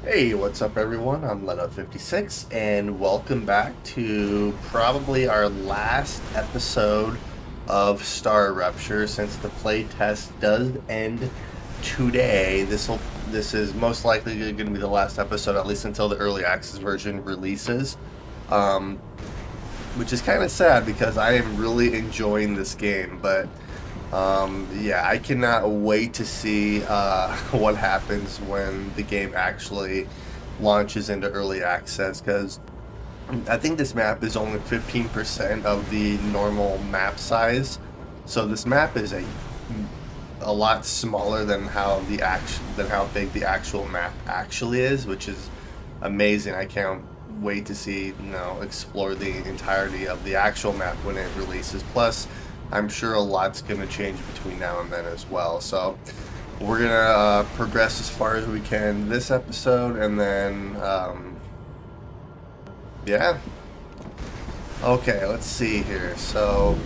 Hey, what's up everyone? I'm Leno56 and welcome back to probably our last episode of StarRupture since the playtest does end today. This is most likely going to be the last episode, at least until the early access version releases. Um, which is kind of sad because I am really enjoying this game, but yeah, I cannot wait to see what happens when the game actually launches into early access, because I think this map is only 15% of the normal map size. So this map is a lot smaller than how big the actual map actually is, which is amazing. I can't wait to see, explore the entirety of the actual map when it releases. Plus, I'm sure a lot's going to change between now and then as well. So we're going to progress as far as we can this episode, and then, yeah. Okay, let's see here. So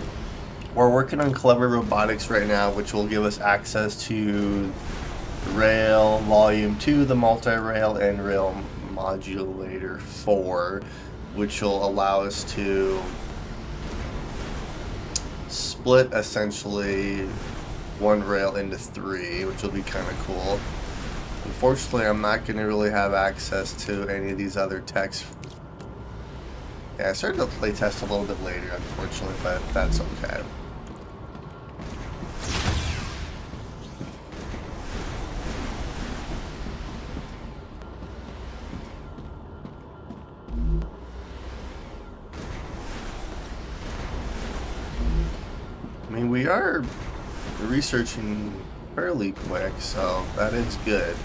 we're working on Clever Robotics right now, which will give us access to Rail Volume 2, the Multi-Rail, and Rail Modulator 4, which will allow us to split essentially one rail into three, which will be kind of cool. Unfortunately, I'm not going to really have access to any of these other techs. Yeah, I started the playtest a little bit later, unfortunately, but that's okay. I mean, we are researching fairly quick, so that is good.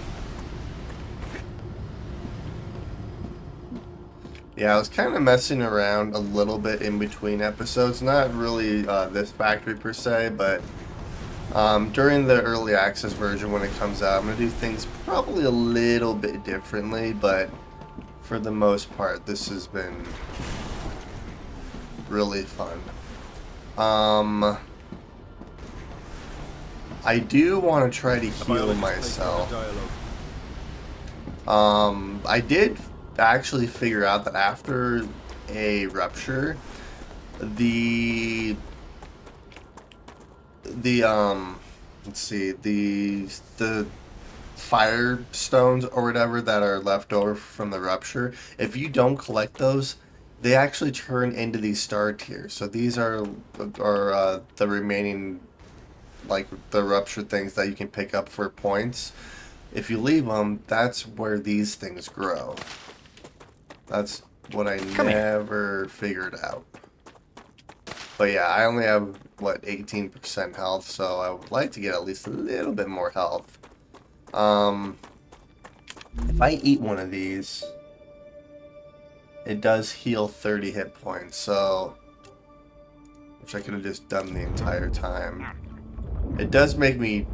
Yeah, I was kind of messing around a little bit in between episodes. Not really this factory per se, but during the early access version when it comes out, I'm going to do things probably a little bit differently, but for the most part, this has been really fun. I do want to try to heal myself. I did actually figure out that after a rupture, the let's see, the firestones or whatever that are left over from the rupture, if you don't collect those, they actually turn into these star tiers. So these are the remaining, like, the rupture things that you can pick up for points. If you leave them, that's where these things grow. That's what I never figured out. But yeah, I only have, what, 18% health, so I would like to get at least a little bit more health. If I eat one of these, it does heal 30 hit points, so... which I could have just done the entire time. It does make me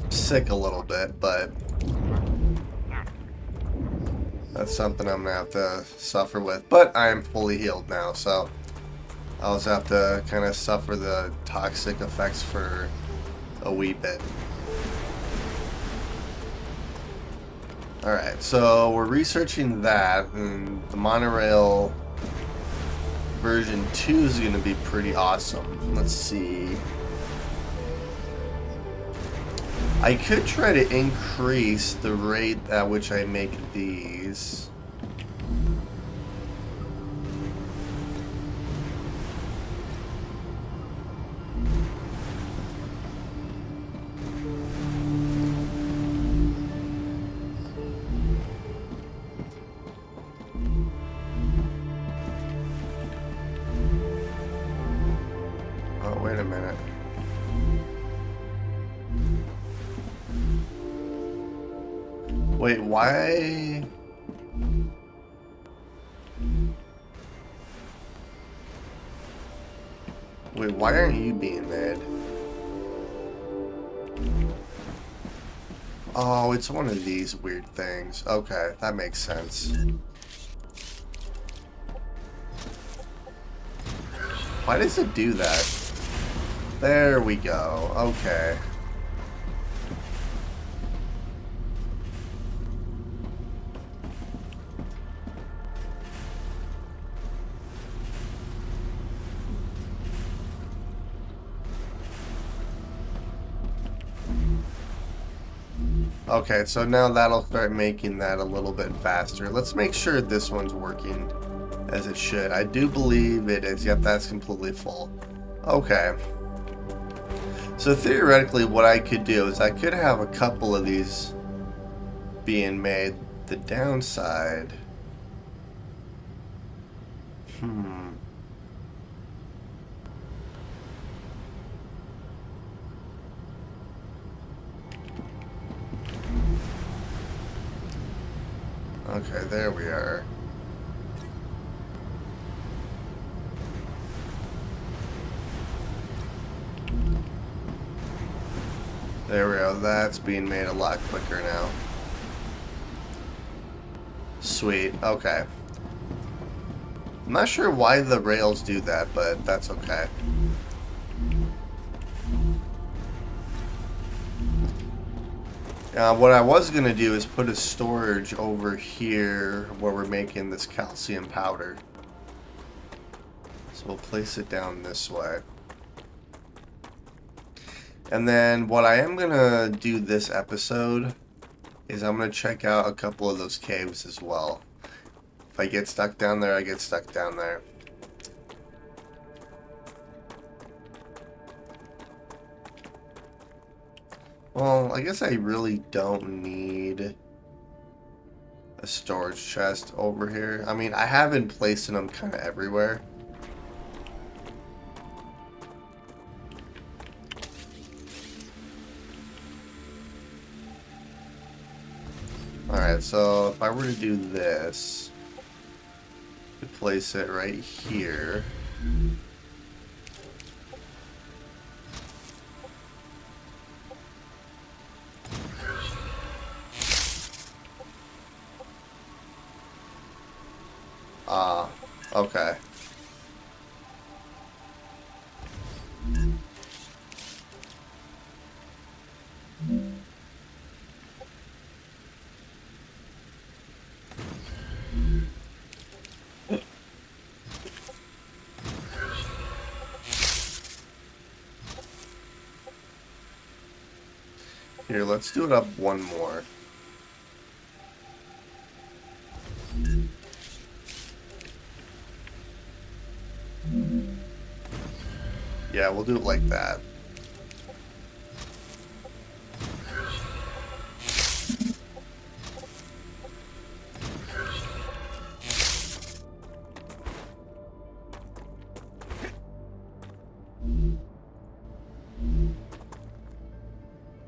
sick a little bit, but... that's something I'm gonna have to suffer with. But I am fully healed now, so... I'll just have to kind of suffer the toxic effects for a wee bit. Alright, so we're researching that, and the monorail version 2 is going to be pretty awesome. Let's see. I could try to increase the rate at which I make these. Oh, wait a minute. Wait, why? Wait, why aren't you being made? Oh, it's one of these weird things. Okay, that makes sense. Why does it do that? There we go. Okay. Okay, so now that'll start making that a little bit faster. Let's make sure this one's working as it should. I do believe it is. Yep, that's completely full. Okay. So theoretically, what I could do is I could have a couple of these being made. The downside... Okay, there we are. There we go. That's being made a lot quicker now. Sweet. Okay. I'm not sure why the rails do that, but that's okay. What I was going to do is put a storage over here where we're making this calcium powder. So we'll place it down this way. And then what I am going to do this episode is I'm going to check out a couple of those caves as well. If I get stuck down there, I get stuck down there. Well, I guess I really don't need a storage chest over here. I mean, I have been placing them kind of everywhere. Alright, so if I were to do this, place it right here. Okay. Here, let's do it up one more. Yeah, we'll do it like that.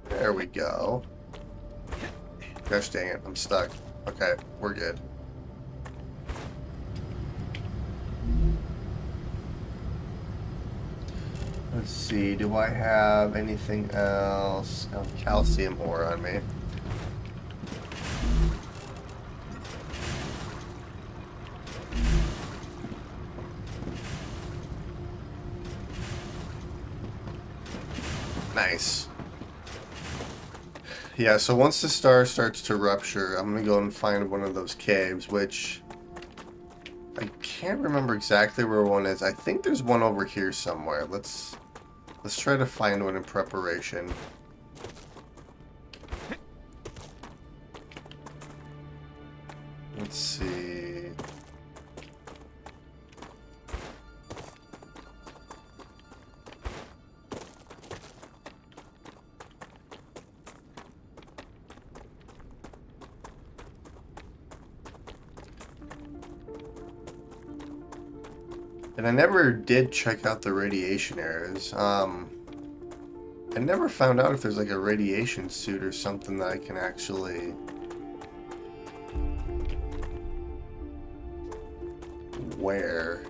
There we go. Gosh dang it, I'm stuck. Okay, we're good. Let's see, do I have anything else? I have calcium ore on me. Nice. Yeah, so once the star starts to rupture, I'm gonna go and find one of those caves, which I can't remember exactly where one is. I think there's one over here somewhere. Let's try to find one in preparation. Let's see. And I never did check out the radiation areas. I never found out if there's like a radiation suit or something that I can actually wear.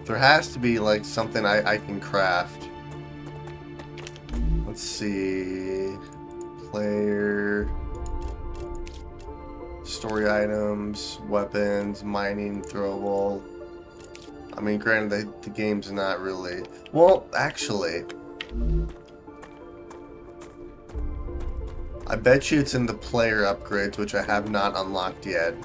There has to be like something I can craft. Let's see. Player. Story items, weapons, mining, throwable. I mean, granted, the game's not really... Well, actually... I bet you it's in the player upgrades, which I have not unlocked yet.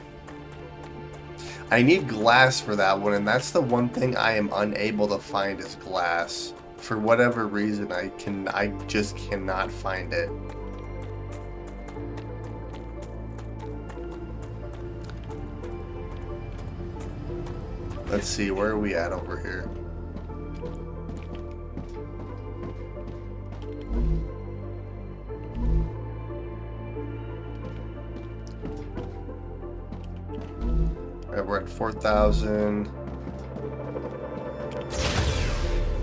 I need glass for that one, and that's the one thing I am unable to find is glass. For whatever reason, I just cannot find it. Let's see, where are we at over here? Alright, we're at 4,000.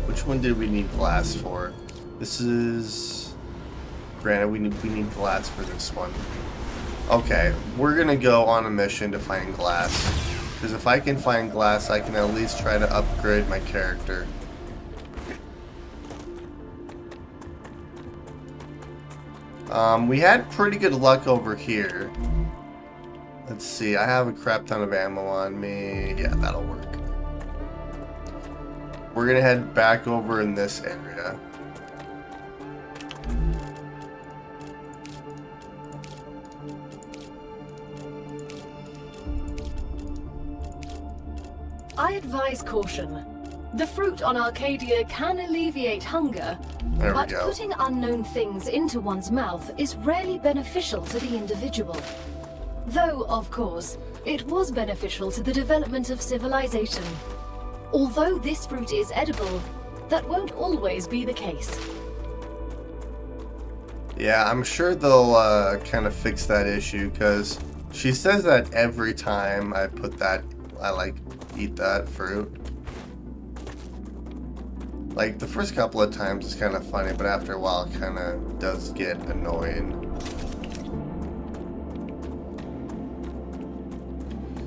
Which one did we need glass for? This is... Granted, we need glass for this one. Okay, we're gonna go on a mission to find glass. Because if I can find glass, I can at least try to upgrade my character. We had pretty good luck over here. Let's see, I have a crap ton of ammo on me. Yeah, that'll work. We're gonna head back over in this area. I advise caution. The fruit on Arcadia can alleviate hunger, but putting unknown things into one's mouth is rarely beneficial to the individual. Though, of course, it was beneficial to the development of civilization. Although this fruit is edible, that won't always be the case. Yeah, I'm sure they'll kind of fix that issue, because she says that every time I put that, I eat that fruit. Like, the first couple of times it's kind of funny, but after a while it kind of does get annoying.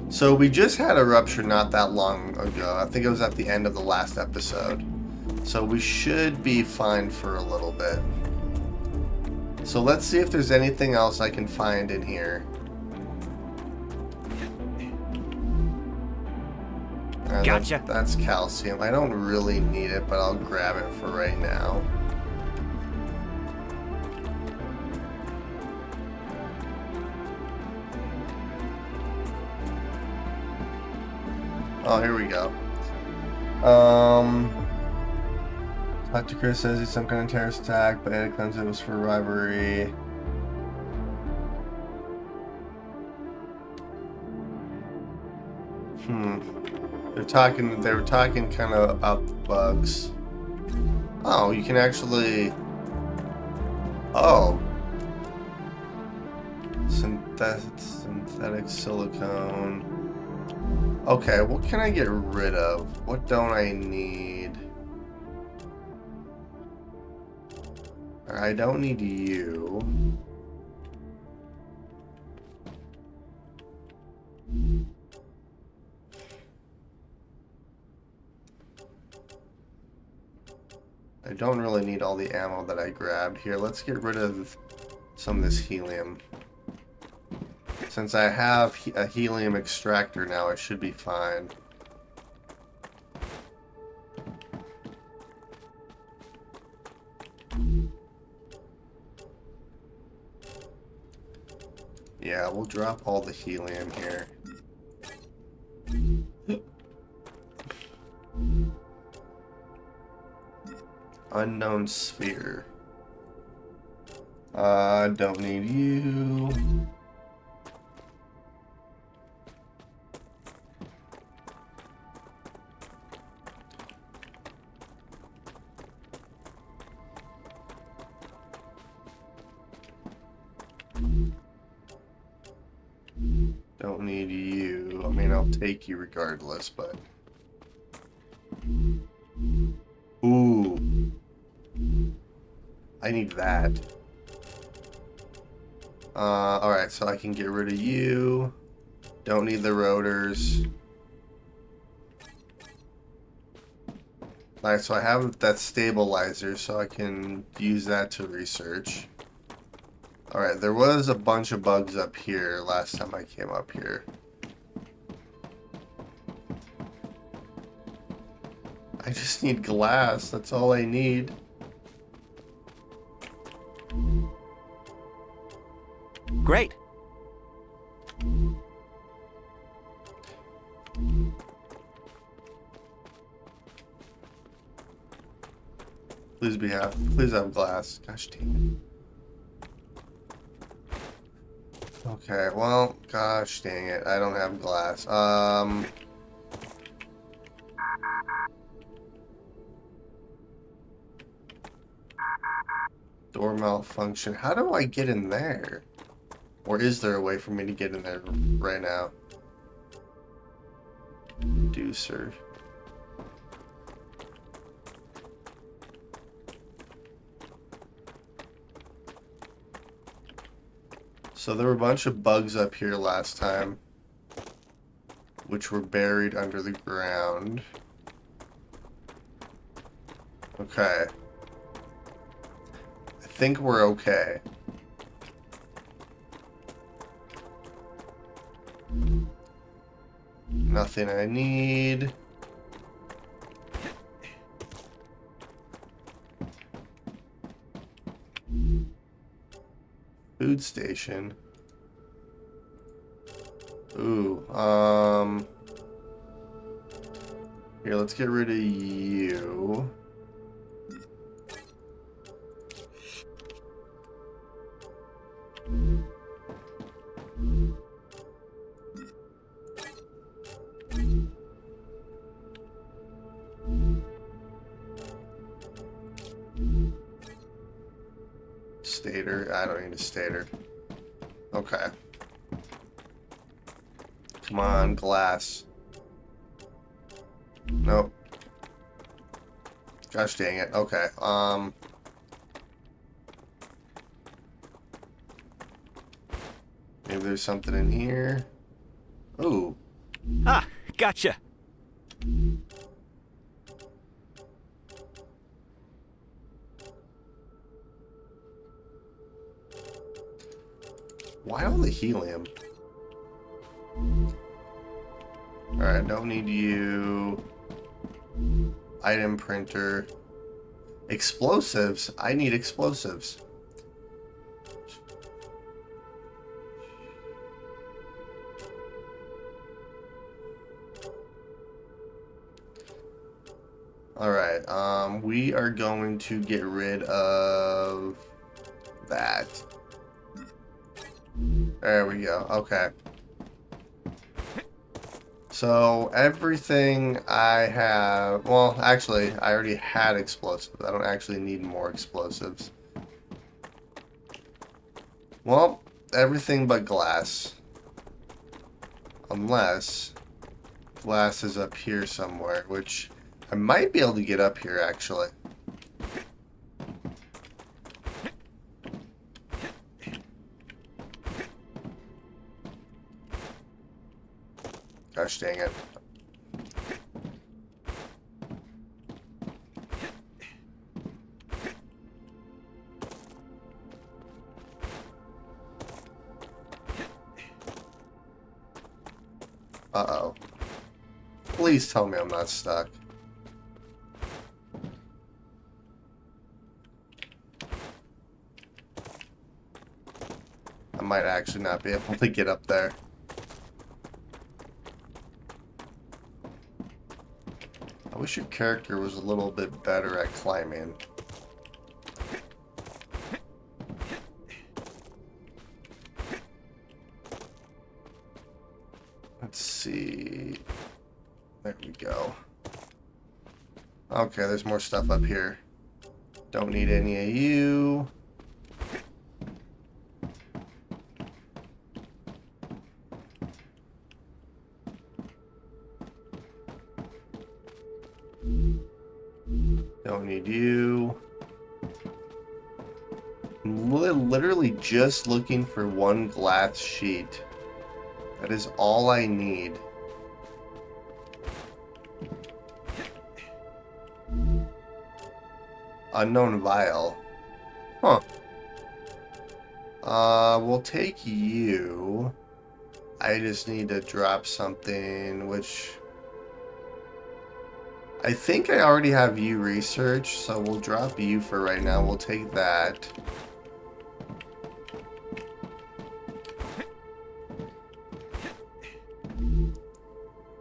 So we just had a rupture not that long ago. I think it was at the end of the last episode. So we should be fine for a little bit. So let's see if there's anything else I can find in here. Gotcha. That's calcium. I don't really need it, but I'll grab it for right now. Oh, here we go. Dr. Chris says he's some kind of terrorist attack, but Ed claims it was for rivalry. They were talking kind of about the bugs. Oh, you can actually... Oh. Synthetic silicone. Okay, what can I get rid of? What don't I need? I don't need you. I don't really need all the ammo that I grabbed. Here, let's get rid of some of this helium. Since I have a helium extractor now, I should be fine. Yeah, we'll drop all the helium here. Unknown sphere. Don't need you. Don't need you. I mean, I'll take you regardless, but... Ooh. I need that. Alright, so I can get rid of you. Don't need the rotors. Alright, so I have that stabilizer, so I can use that to research. Alright, there was a bunch of bugs up here last time I came up here. I just need glass, that's all I need. Great. Please have glass. Gosh dang it. Okay, well, gosh dang it. I don't have glass. Door malfunction. How do I get in there? Or is there a way for me to get in there right now? Reducer. So there were a bunch of bugs up here last time, which were buried under the ground. Okay. I think we're okay. Nothing I need. Food station. Ooh, here, let's get rid of you. Stator. I don't need a stator. Okay. Come on, glass. Nope. Gosh dang it. Okay. Maybe there's something in here. Ooh. Ah, gotcha. Why all the helium? Alright, don't need you. Item printer. Explosives. I need explosives. Alright, we are going to get rid of that. There we go. Okay. So everything I have, well, actually, I already had explosives. I don't actually need more explosives. Well, everything but glass. Unless glass is up here somewhere, which I might be able to get up here, actually. Gosh dang it. Uh-oh. Please tell me I'm not stuck. I might actually not be able to get up there. I wish your character was a little bit better at climbing. Let's see. There we go. Okay, there's more stuff up here. Don't need any of you. Don't need you. I'm literally just looking for one glass sheet. That is all I need. Unknown vial. Huh. We'll take you. I just need to drop something, which I think I already have you researched, so we'll drop you for right now. We'll take that.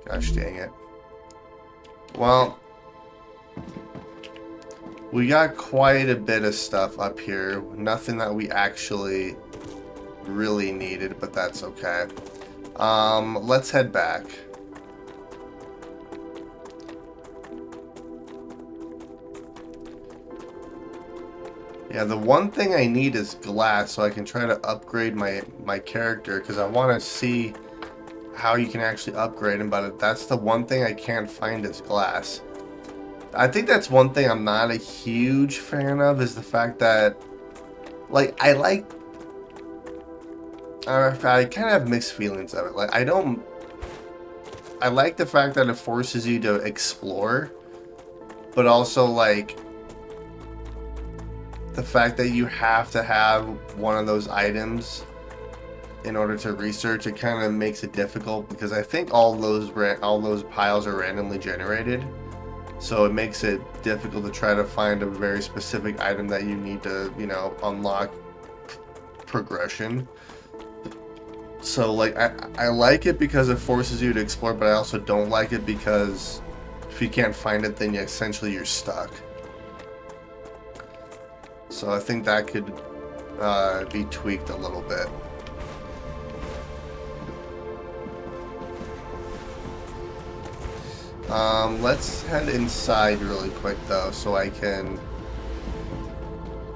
Gosh dang it. Well, we got quite a bit of stuff up here. Nothing that we actually really needed, but that's okay. Let's head back. Yeah, the one thing I need is glass so I can try to upgrade my character, because I want to see how you can actually upgrade him, but that's the one thing I can't find is glass. I think that's one thing I'm not a huge fan of, is the fact that, like, I kind of have mixed feelings of it. Like, I like the fact that it forces you to explore, but also, like, the fact that you have to have one of those items in order to research, it kind of makes it difficult, because I think all those piles are randomly generated, so it makes it difficult to try to find a very specific item that you need to, you know, unlock progression. So, like, I like it because it forces you to explore, but I also don't like it because if you can't find it, then essentially you're stuck. So I think that could be tweaked a little bit. Let's head inside really quick though, so I can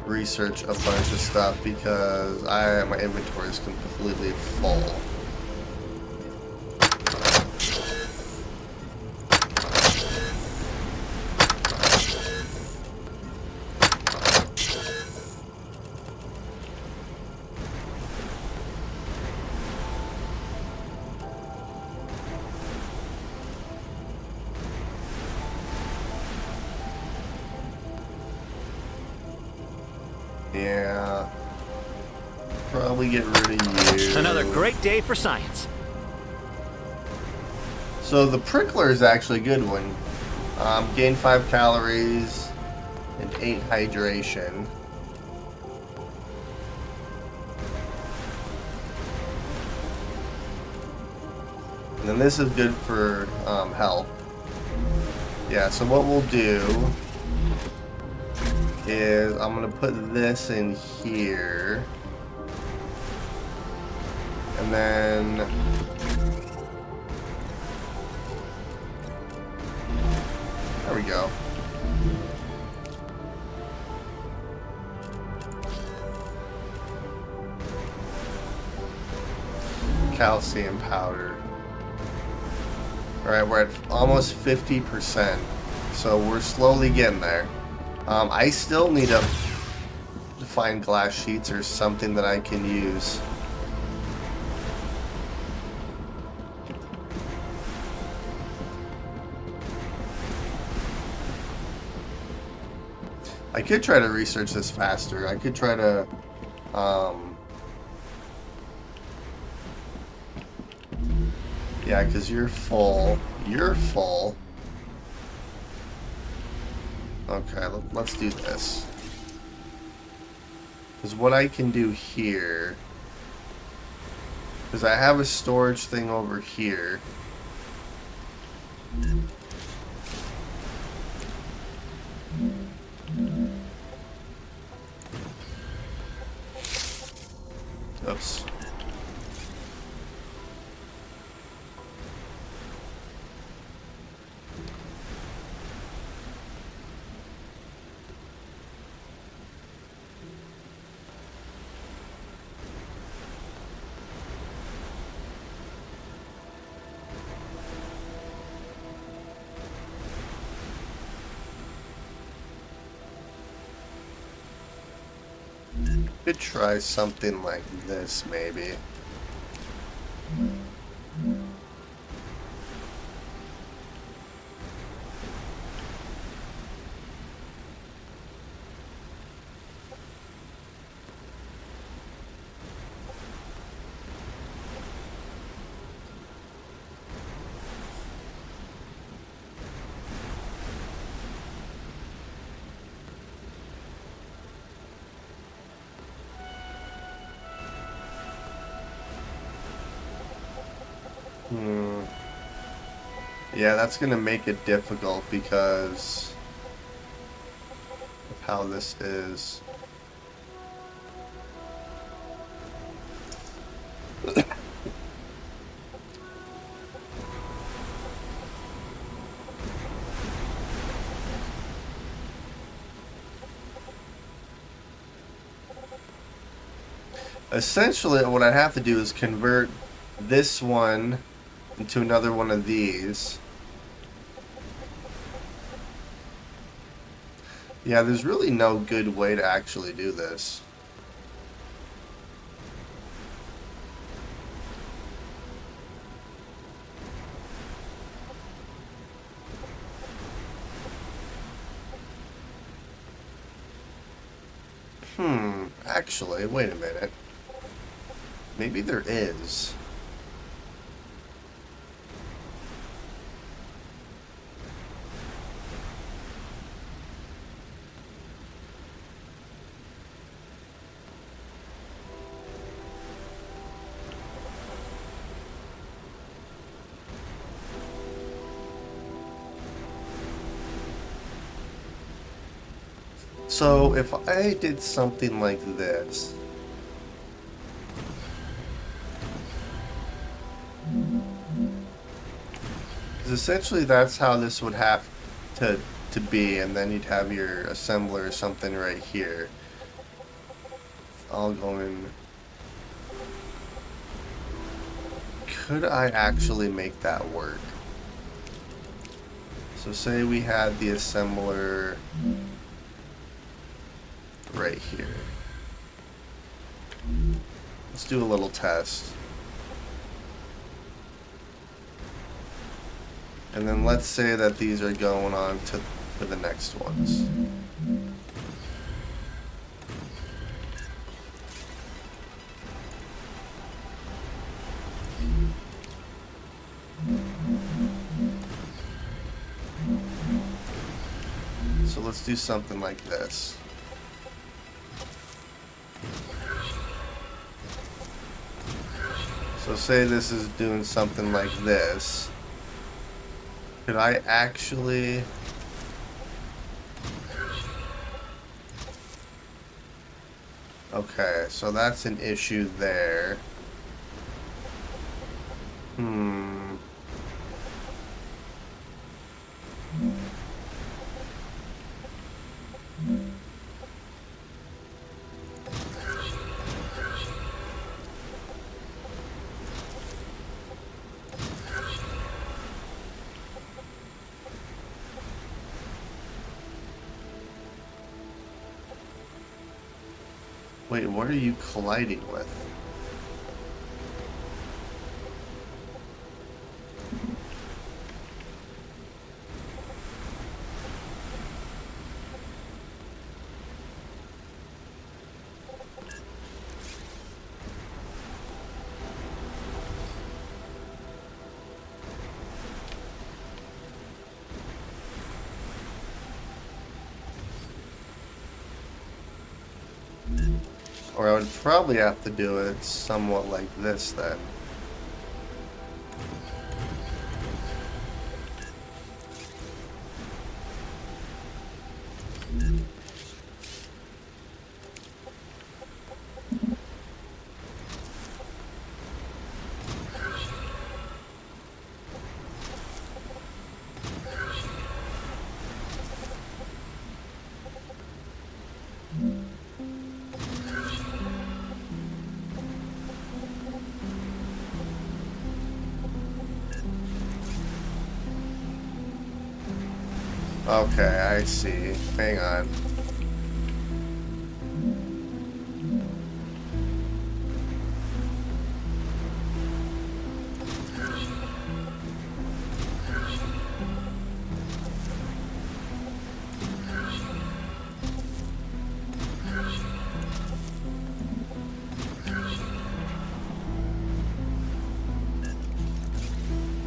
research a bunch of stuff, because my inventory is completely full. Yeah. Probably get rid of you. Another great day for science. So the prickler is actually a good one. Gain 5 calories and 8 hydration. And then this is good for health. Yeah, so what we'll do is I'm going to put this in here. And then there we go. Calcium powder. Alright, we're at almost 50%. So we're slowly getting there. I still need to find glass sheets or something that I can use. I could try to research this faster. I could try to, yeah, because you're full. You're full. Okay, let's do this. Because what I can do here, because I have a storage thing over here. Oops. Could try something like this, maybe. Yeah, that's gonna make it difficult because of how this is. Essentially, what I have to do is convert this one into another one of these. Yeah, there's really no good way to actually do this. Actually, wait a minute. Maybe there is. So if I did something like this, because essentially that's how this would have to be, and then you'd have your assembler or something right here. All going. Could I actually make that work? So say we had the assembler right here. Let's do a little test. And then let's say that these are going on to the next ones. So let's do something like this. So say this is doing something like this. Could I actually... Okay, so that's an issue there. Wait, what are you colliding with? Or I would probably have to do it somewhat like this then. Okay, I see. Hang on.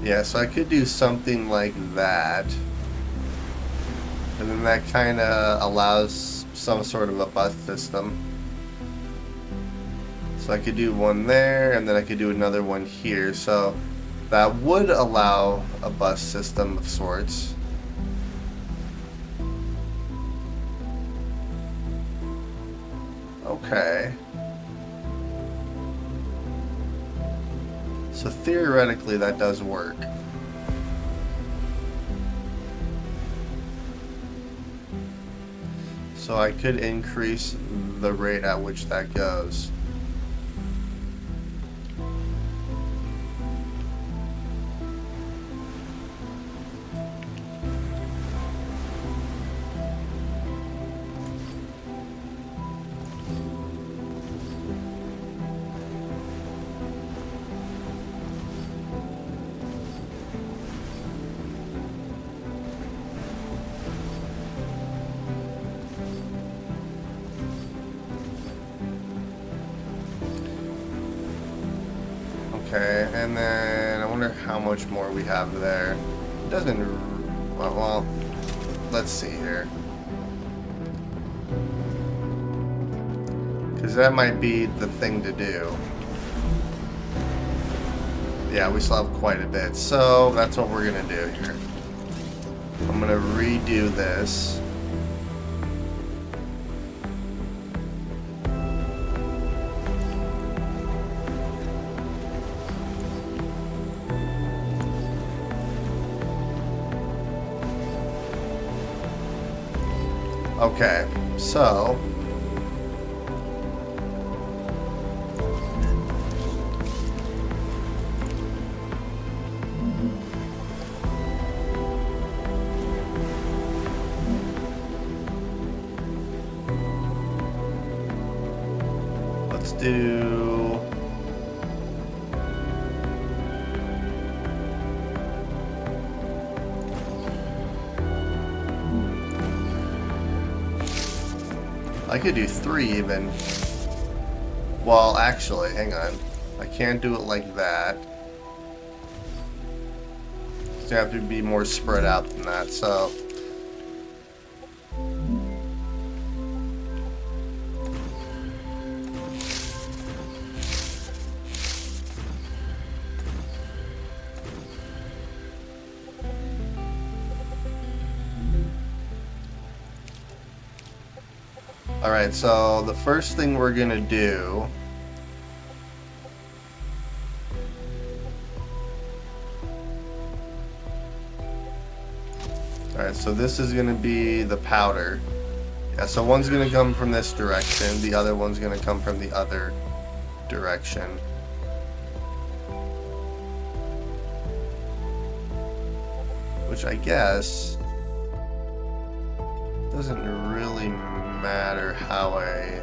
Yeah, so I could do something like that. And then that kind of allows some sort of a bus system. So I could do one there, and then I could do another one here. So that would allow a bus system of sorts. Okay. So theoretically that does work. So I could increase the rate at which that goes. And then I wonder how much more we have there. It doesn't... Well, let's see here. Because that might be the thing to do. Yeah, we still have quite a bit. So that's what we're going to do here. I'm going to redo this. Okay, so let's do I could do 3 even. Well, actually, hang on. I can't do it like that. It's gonna have to be more spread out than that, so. Alright, so the first thing we're gonna do Alright, so this is gonna be the powder. Yeah, so one's gonna come from this direction, the other one's gonna come from the other direction. Which I guess doesn't really matter how I...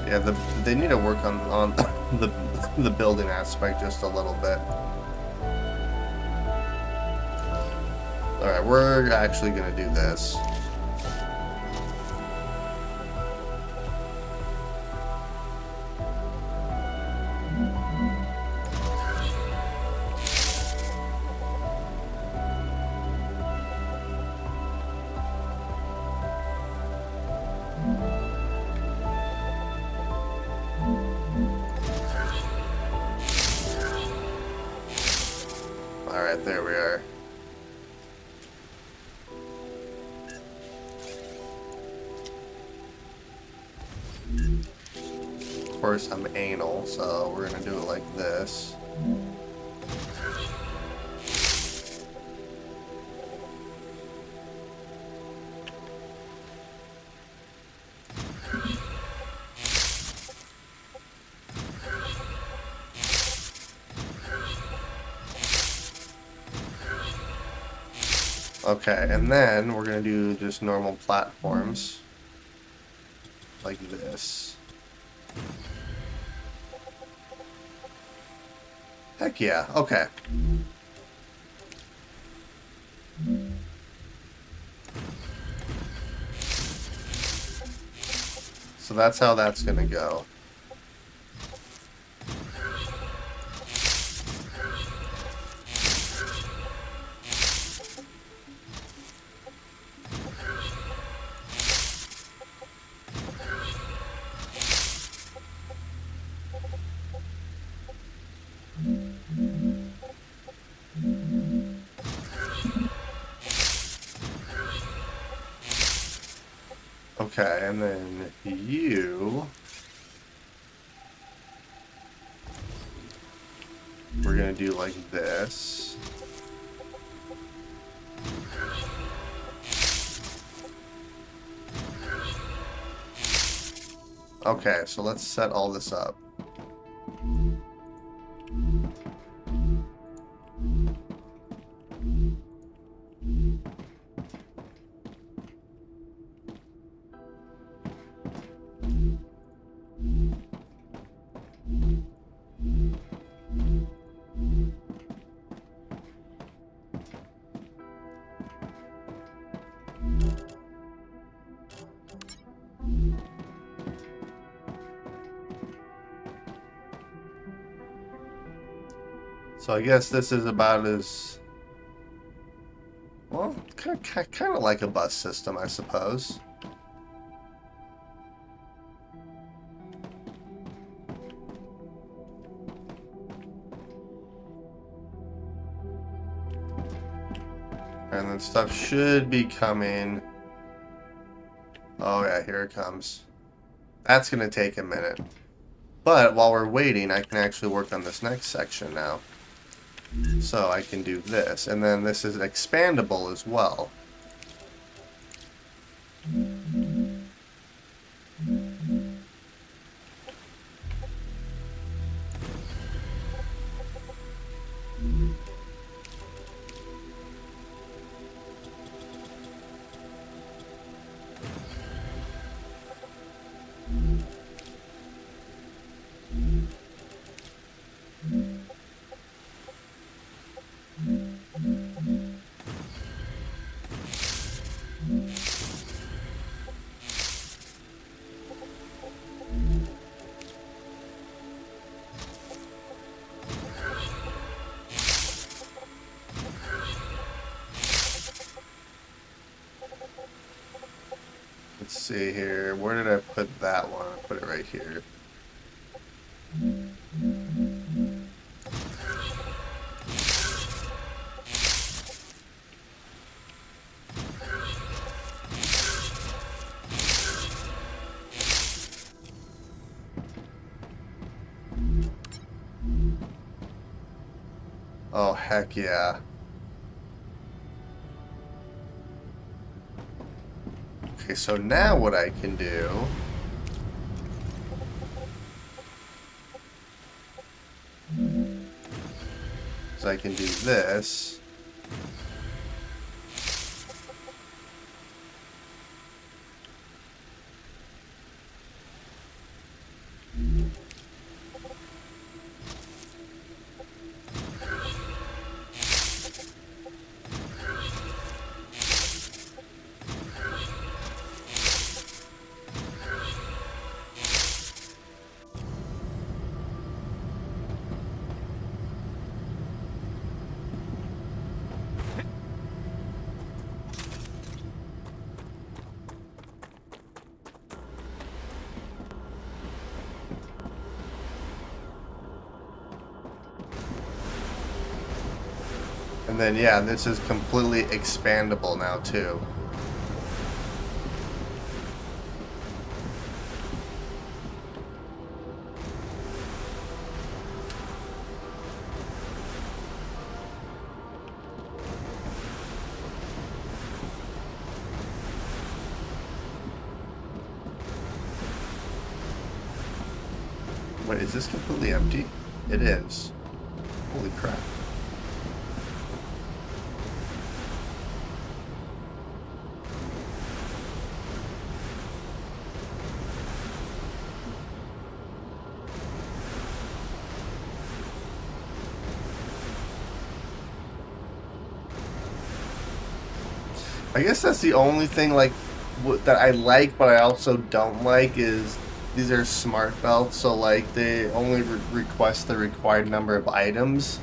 Yeah, they need to work on the building aspect just a little bit. Alright, we're actually gonna do this. Alright, there we are. Of course, I'm anal, so we're gonna do it like this. Okay, and then we're gonna do just normal platforms like this. Heck yeah, okay. So that's how that's gonna go. Okay, and then you... We're gonna do like this. Okay, so let's set all this up. So I guess this is about as... well, kind of like a bus system, I suppose. And then stuff should be coming. Oh yeah, here it comes. That's going to take a minute. But while we're waiting, I can actually work on this next section now. So I can do this. And then this is expandable as well. Let's see here. Where did I put that one? I put it right here. Oh, heck yeah. Okay, so now what I can do is I can do this. And then, yeah, this is completely expandable now, too. Wait, is this completely empty? It is. Holy crap. I guess that's the only thing like that I like, but I also don't like is these are smart belts, so like they only request the required number of items.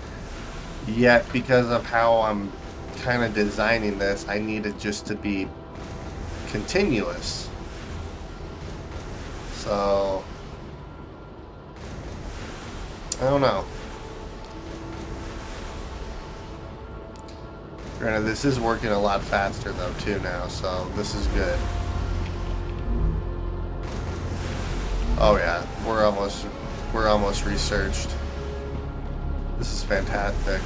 Yet because of how I'm kind of designing this, I need it just to be continuous. So I don't know. Granted, this is working a lot faster though too now, so this is good. Oh yeah, we're almost researched. This is fantastic.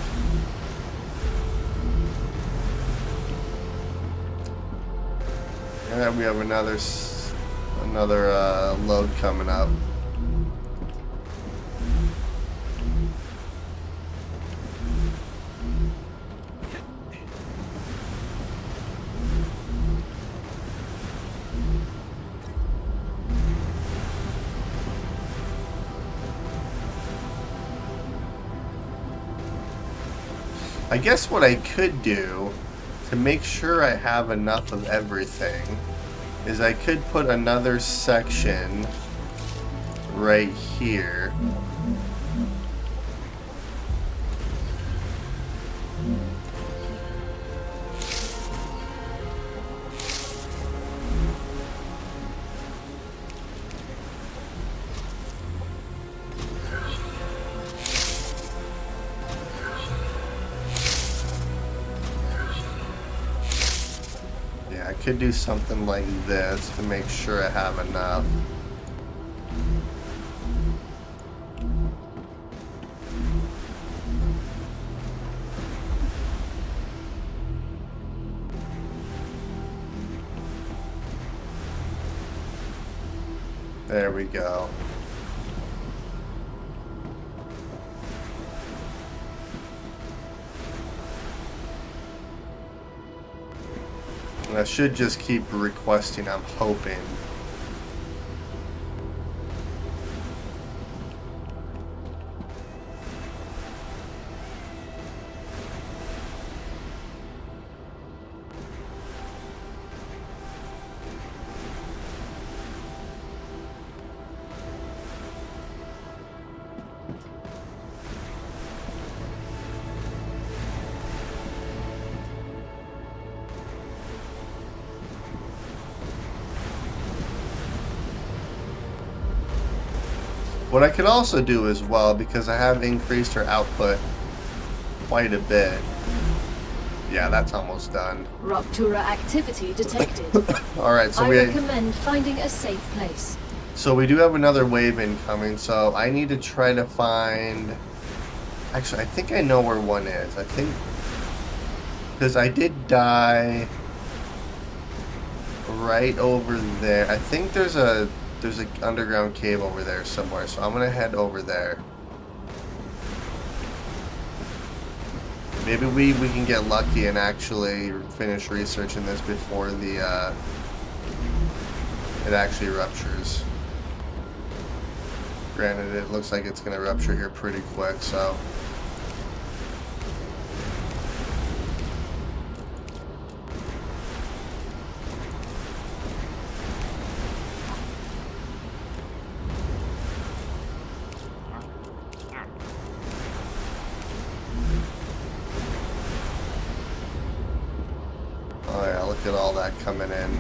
And then we have another load coming up. I guess what I could do to make sure I have enough of everything is I could put another section right here. could do something like this to make sure I have enough. There we go. And I should just keep requesting, I'm hoping. What I could also do as well, because I have increased her output quite a bit. Yeah, that's almost done. Ruptura activity detected. Alright, so I recommend finding a safe place. So we do have another wave incoming, so I need to try to find... Actually, I think I know where one is. I think... Because I did die right over there. I think there's an underground cave over there somewhere, so I'm gonna head over there. Maybe we can get lucky and actually finish researching this before the it actually ruptures. Granted, it looks like it's gonna rupture here pretty quick, so. Oh yeah, look at all that coming in.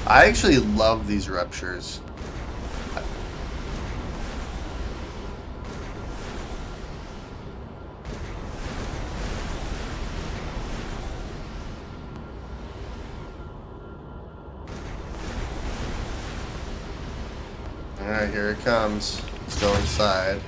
I actually love these ruptures. Alright, here it comes. Let's go inside.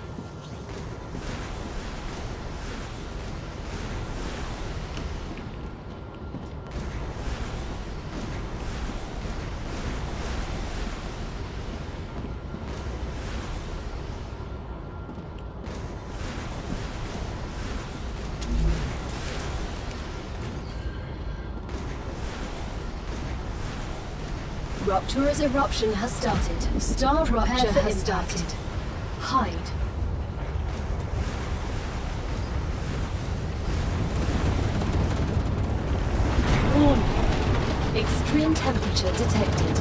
Ruptura's eruption has started. StarRupture has started. Hide. Warning. Extreme temperature detected.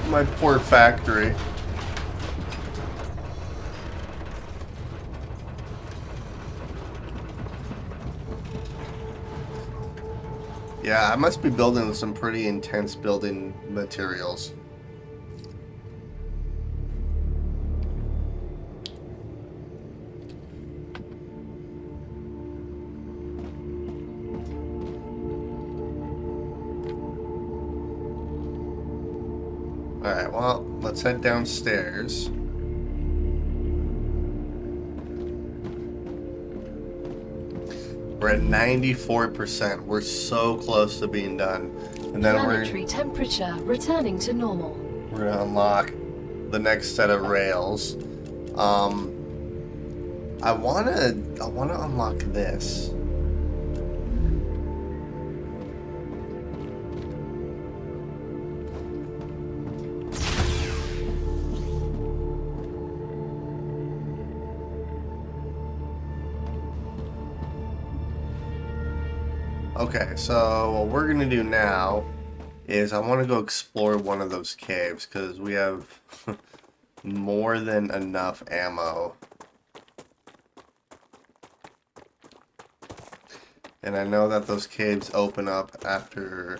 My poor factory. Yeah, I must be building with some pretty intense building materials. Alright, well, let's head downstairs. We're at 94%. We're so close to being done. And then Planetary temperature returning to normal. We're gonna unlock the next set of rails. I wanna unlock this. Okay, so what we're gonna do now is I want to go explore one of those caves because we have more than enough ammo. And I know that those caves open up after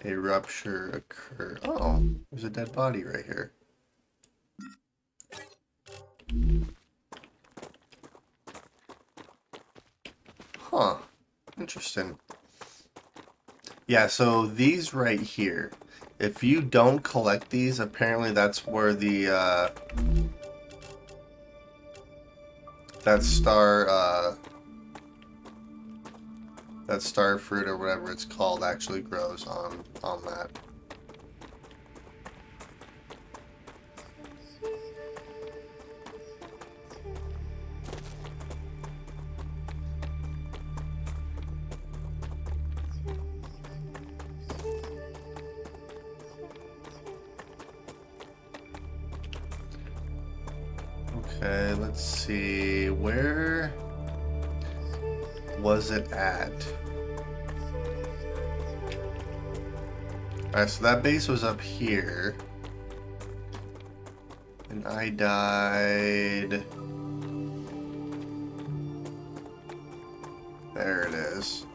a rupture occur. Oh, there's a dead body right here. Huh. Interesting. Yeah, so these right here, if you don't collect these, apparently that's where the, that star fruit or whatever it's called actually grows on that. Okay, let's see. Where was it at? Alright, so that base was up here. And I died. There it is.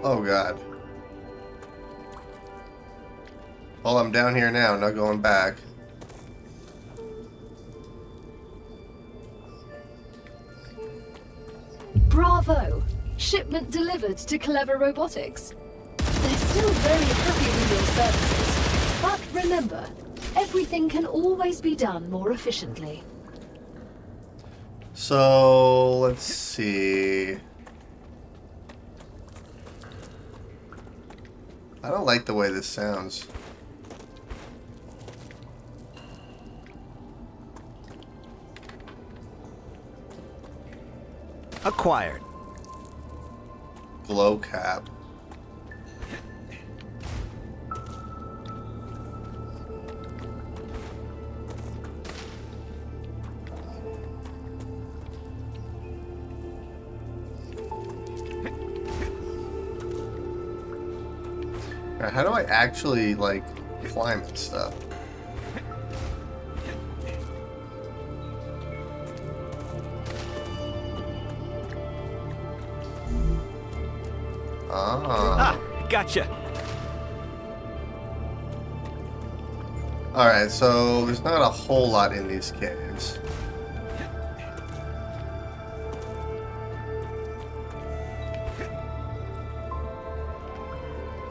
Oh god. Well, I'm down here now, not going back. Bravo! Shipment delivered to Clever Robotics. They're still very happy with your services. But remember, everything can always be done more efficiently. So, let's see. I don't like the way this sounds. Acquired. Glow cap. Now, how do I actually, like, climb and stuff? Ah. Gotcha. Alright, so there's not a whole lot in these caves.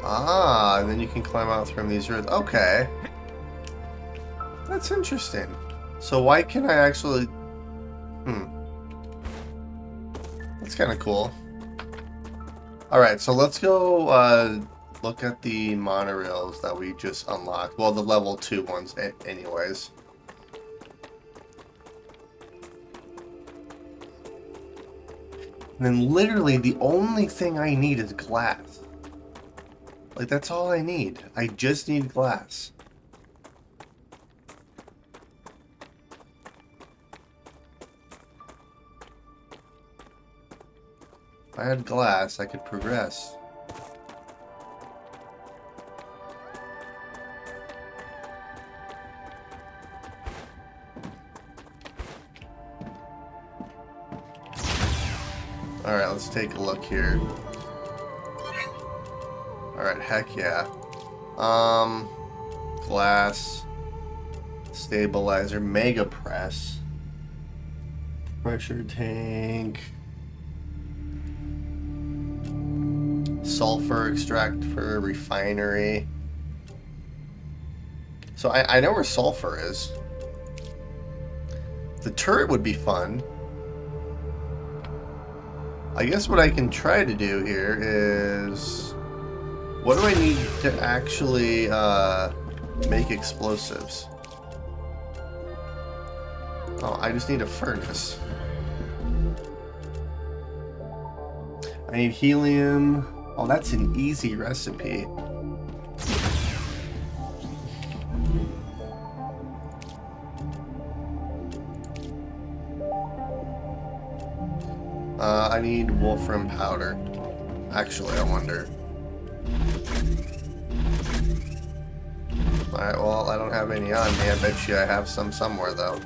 Ah, and then you can climb out from these roots. Okay. That's interesting. So why can I actually... That's kind of cool. Alright, so let's go look at the monorails that we just unlocked. Well, the level 2 ones anyways. And then literally the only thing I need is glass. Like, that's all I need. I just need glass. If I had glass, I could progress. Alright, let's take a look here. Alright, heck yeah. Glass. Stabilizer. Mega press. Pressure tank. Sulfur extract for refinery. So I know where sulfur is. The turret would be fun. I guess what I can try to do here is... What do I need to actually make explosives? Oh, I just need a furnace. I need helium, Oh, that's an easy recipe. I need wolfram powder. Actually, I wonder. Alright, well, I don't have any on me. I bet you I have some somewhere, though.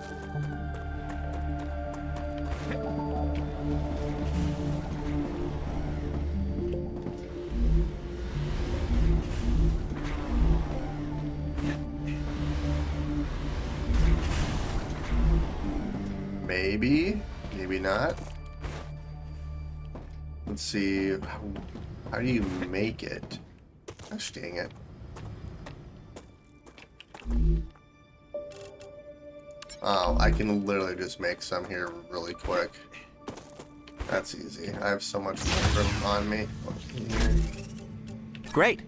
Maybe. Maybe not. Let's see. How do you make it? Gosh dang it. Oh, I can literally just make some here really quick. That's easy. I have so much wolfram on me. Great.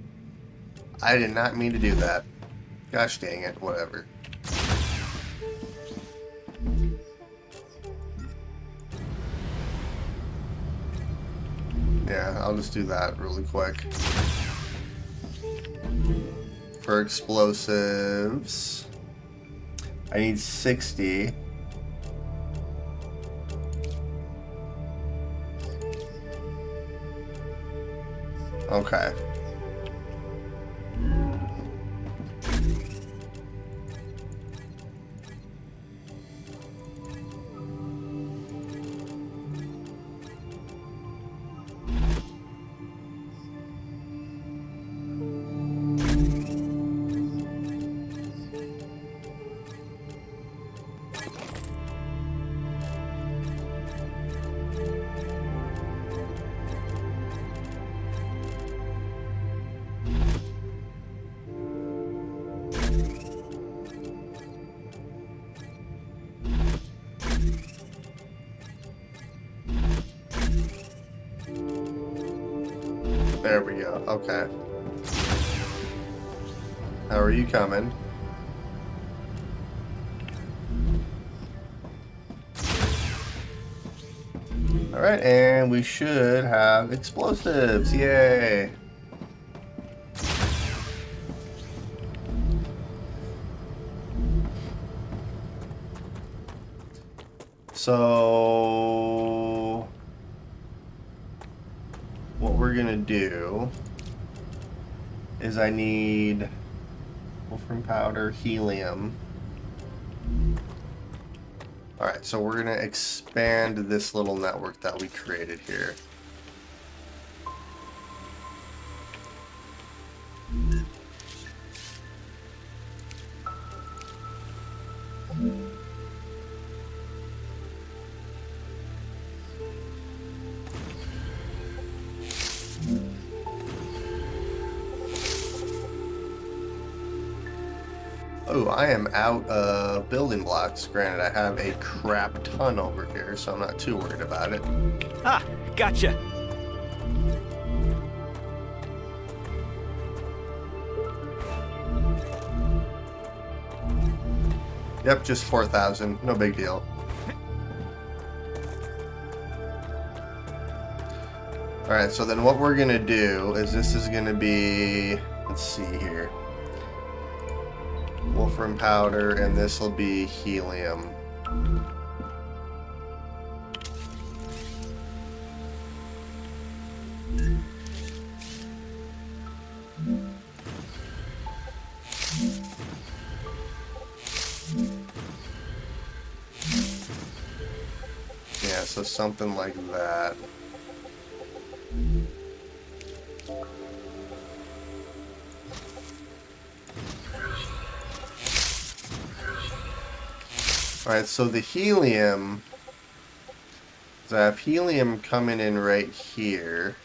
I did not mean to do that. Gosh dang it. Whatever. Yeah, I'll just do that really quick. For explosives, I need 60. Okay. There we go. Okay. How are you coming? Alright, and we should have explosives. Yay! So what we're gonna do is I need wolfram powder, helium. Alright, so we're gonna expand this little network that we created here. Oh, I am out of building blocks. Granted, I have a crap ton over here, so I'm not too worried about it. Ah, gotcha. Yep, just 4,000. No big deal. Alright, so then what we're going to do is this is going to be... Let's see here. Wolfram powder, and this will be helium. Yeah, so something like that. Alright, so the helium, so I have helium coming in right here.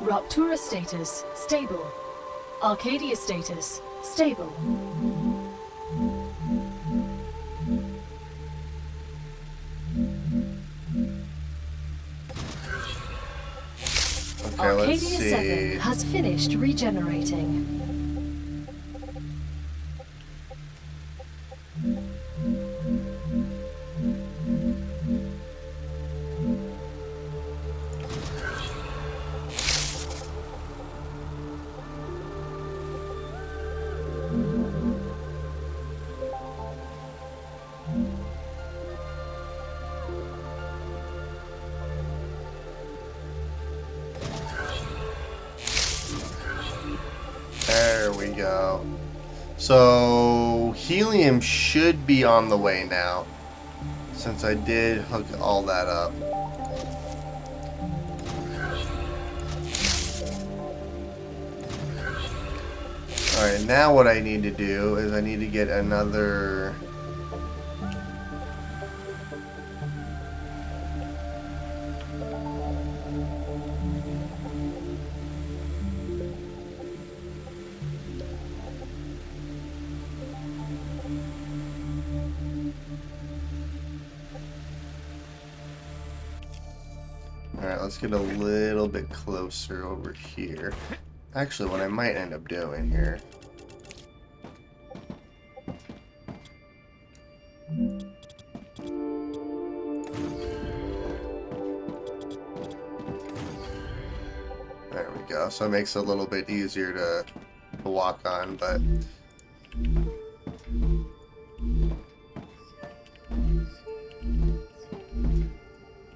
Ruptura status, stable. Arcadia status, stable. Okay, Arcadia 7 has finished regenerating. There we go. So helium should be on the way now, since I did hook all that up. Alright, now what I need to do is I need to get another... Alright, let's get a little bit closer over here. Actually, what I might end up doing here... There we go. So it makes it a little bit easier to walk on, but...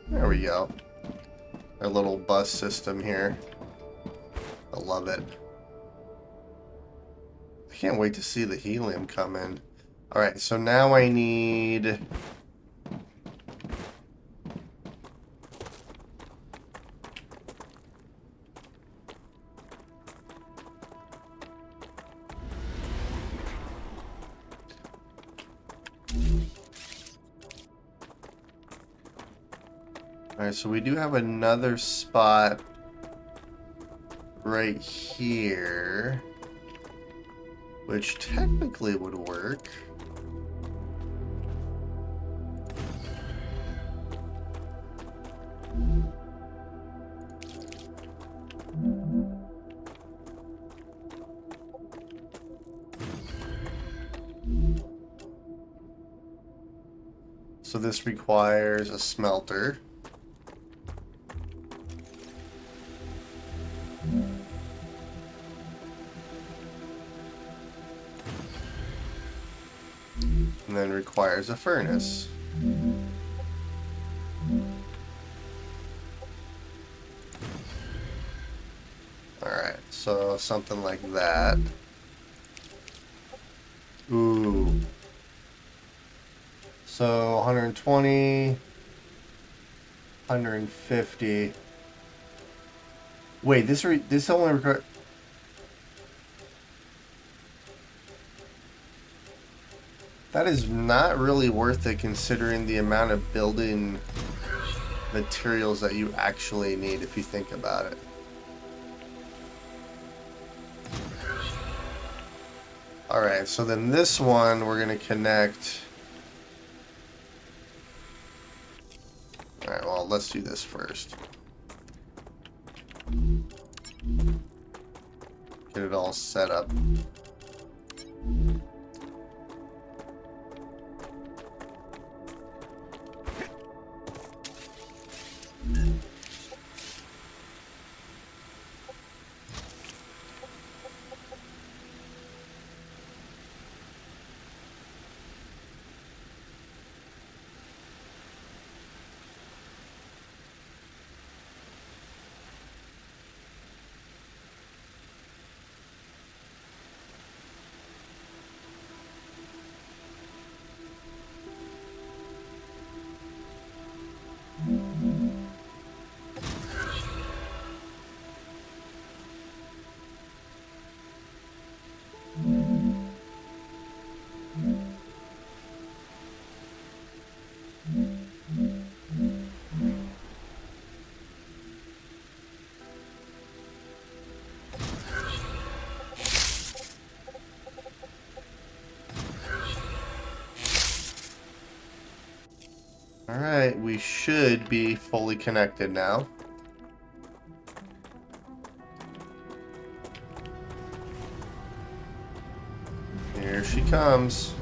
There we go. Our little bus system here. I love it. I can't wait to see the helium come in. Alright, so now I need... Alright, so we do have another spot right here, which technically would work. So this requires a smelter. And then requires a furnace. Alright, so something like that. Ooh. So 120, 150. Wait, this only requires... That is not really worth it considering the amount of building materials that you actually need if you think about it. Alright, so then this one we're going to connect... Alright, well, let's do this first. Get it all set up. Alright, we should be fully connected now. Here she comes.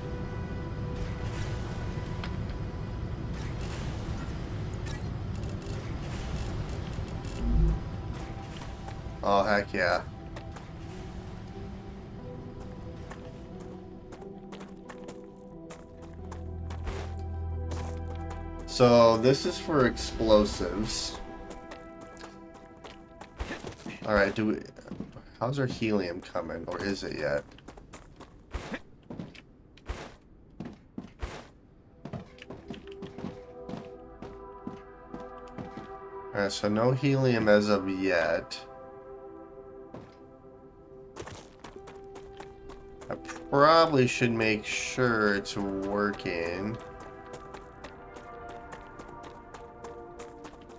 Oh, heck yeah. So this is for explosives. Alright, how's our helium coming? Or is it yet? Alright, so no helium as of yet. I probably should make sure it's working.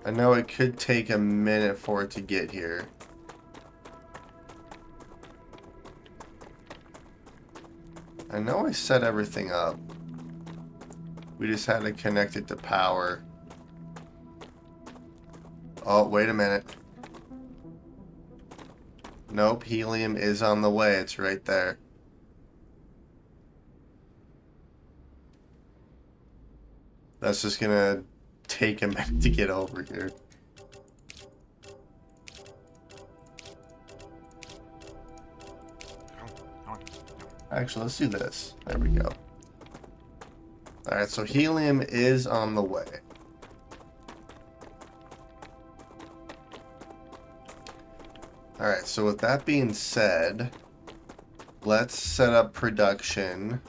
I know it could take a minute for it to get here. I know I set everything up. We just had to connect it to power. Oh, wait a minute. Nope, helium is on the way. It's right there. That's just gonna take a minute to get over here. Actually, let's do this. There we go. Alright, so helium is on the way. Alright, so with that being said, let's set up production.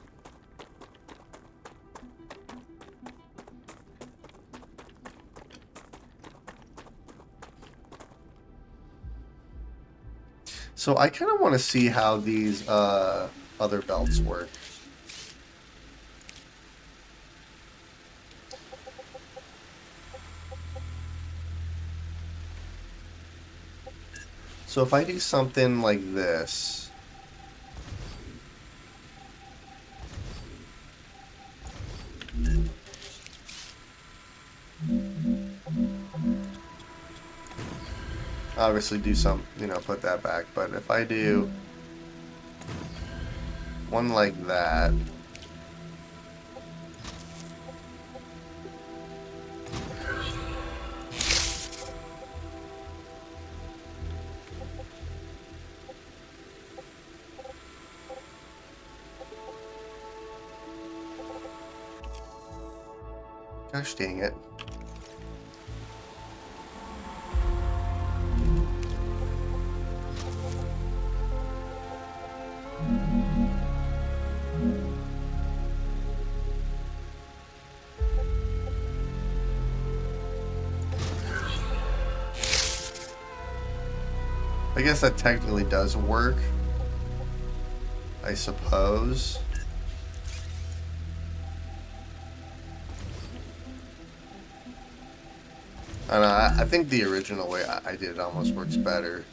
So I kind of want to see how these other belts work. So if I do something like this, obviously do some, put that back, but if I do one like that, gosh dang it. I guess that technically does work, I suppose. I don't know, I think the original way I did it almost works better.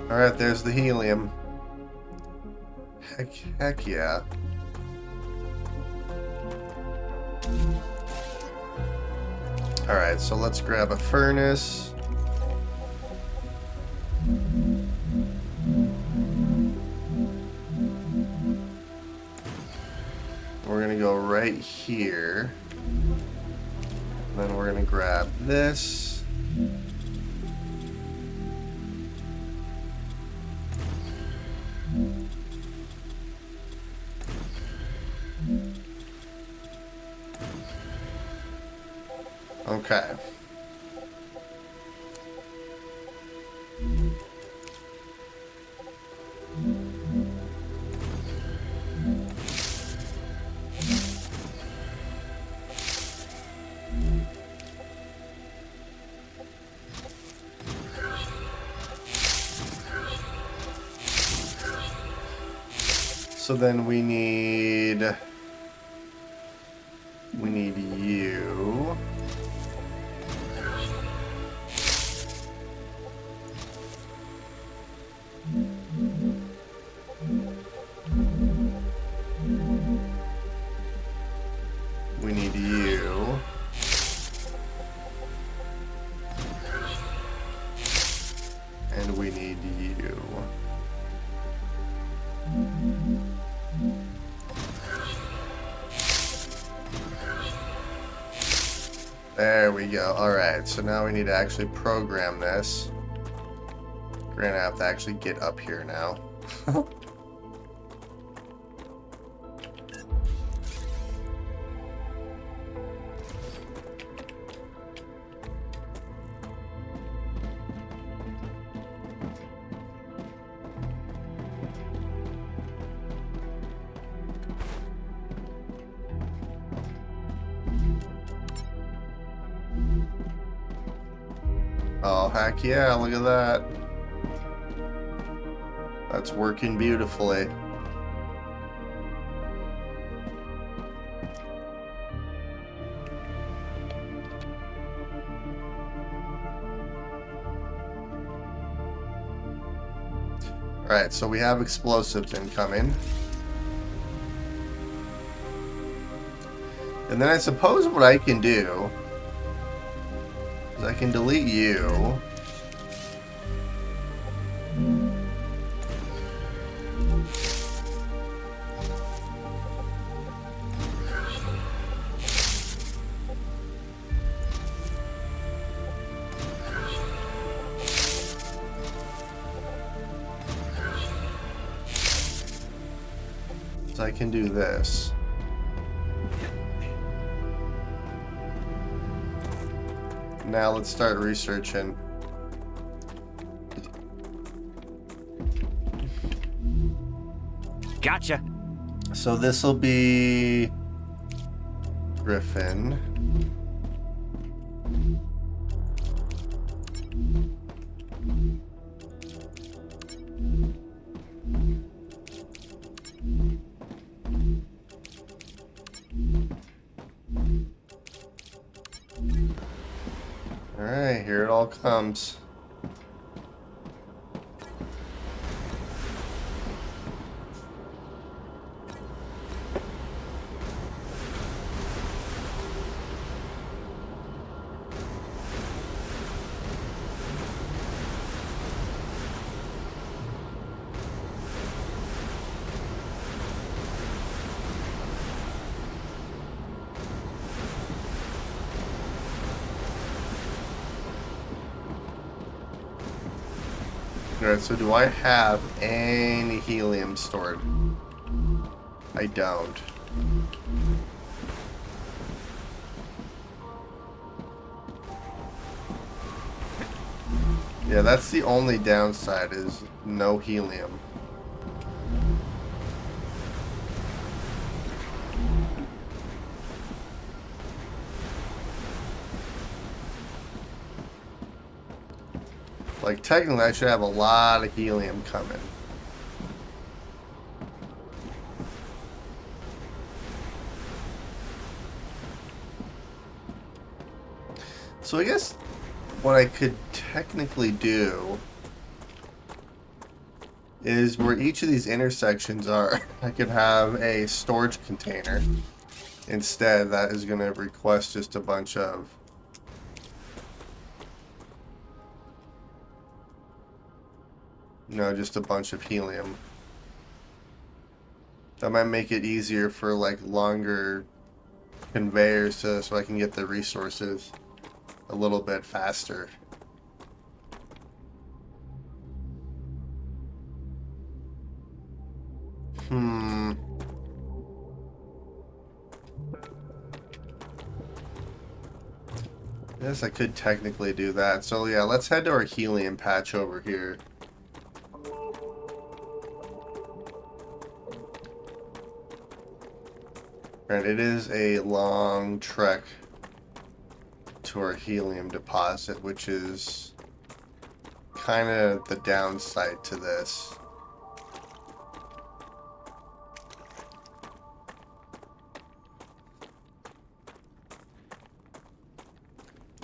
Alright, there's the helium. Heck yeah. Alright, so let's grab a furnace. We're gonna go right here. And then we're gonna grab this. Okay. So then we need We need you. We need you. And we need you. There we go. Alright, so now we need to actually program this. Granted, I have to actually get up here now. Oh, heck yeah, look at that. That's working beautifully. Alright, so we have explosives incoming. And then I suppose what I can do is I can delete you. So I can do this. Now let's start researching. Gotcha. So this will be Griffin. Alright, here it all comes. Alright, so do I have any helium stored? I don't. Yeah, that's the only downside, is no helium. Like, technically, I should have a lot of helium coming. So I guess what I could technically do is where each of these intersections are, I could have a storage container. Instead, that is going to request just a bunch of just a bunch of helium. That might make it easier for like longer conveyors so I can get the resources a little bit faster. Yes, I could technically do that. So yeah, let's head to our helium patch over here. And it is a long trek to our helium deposit, which is kind of the downside to this. . . . . . . . . . . . . . . . . . . . . . . . . . . . . . . . . . . . . . . . . . . . . . . . . . . . . . . . . . . . . .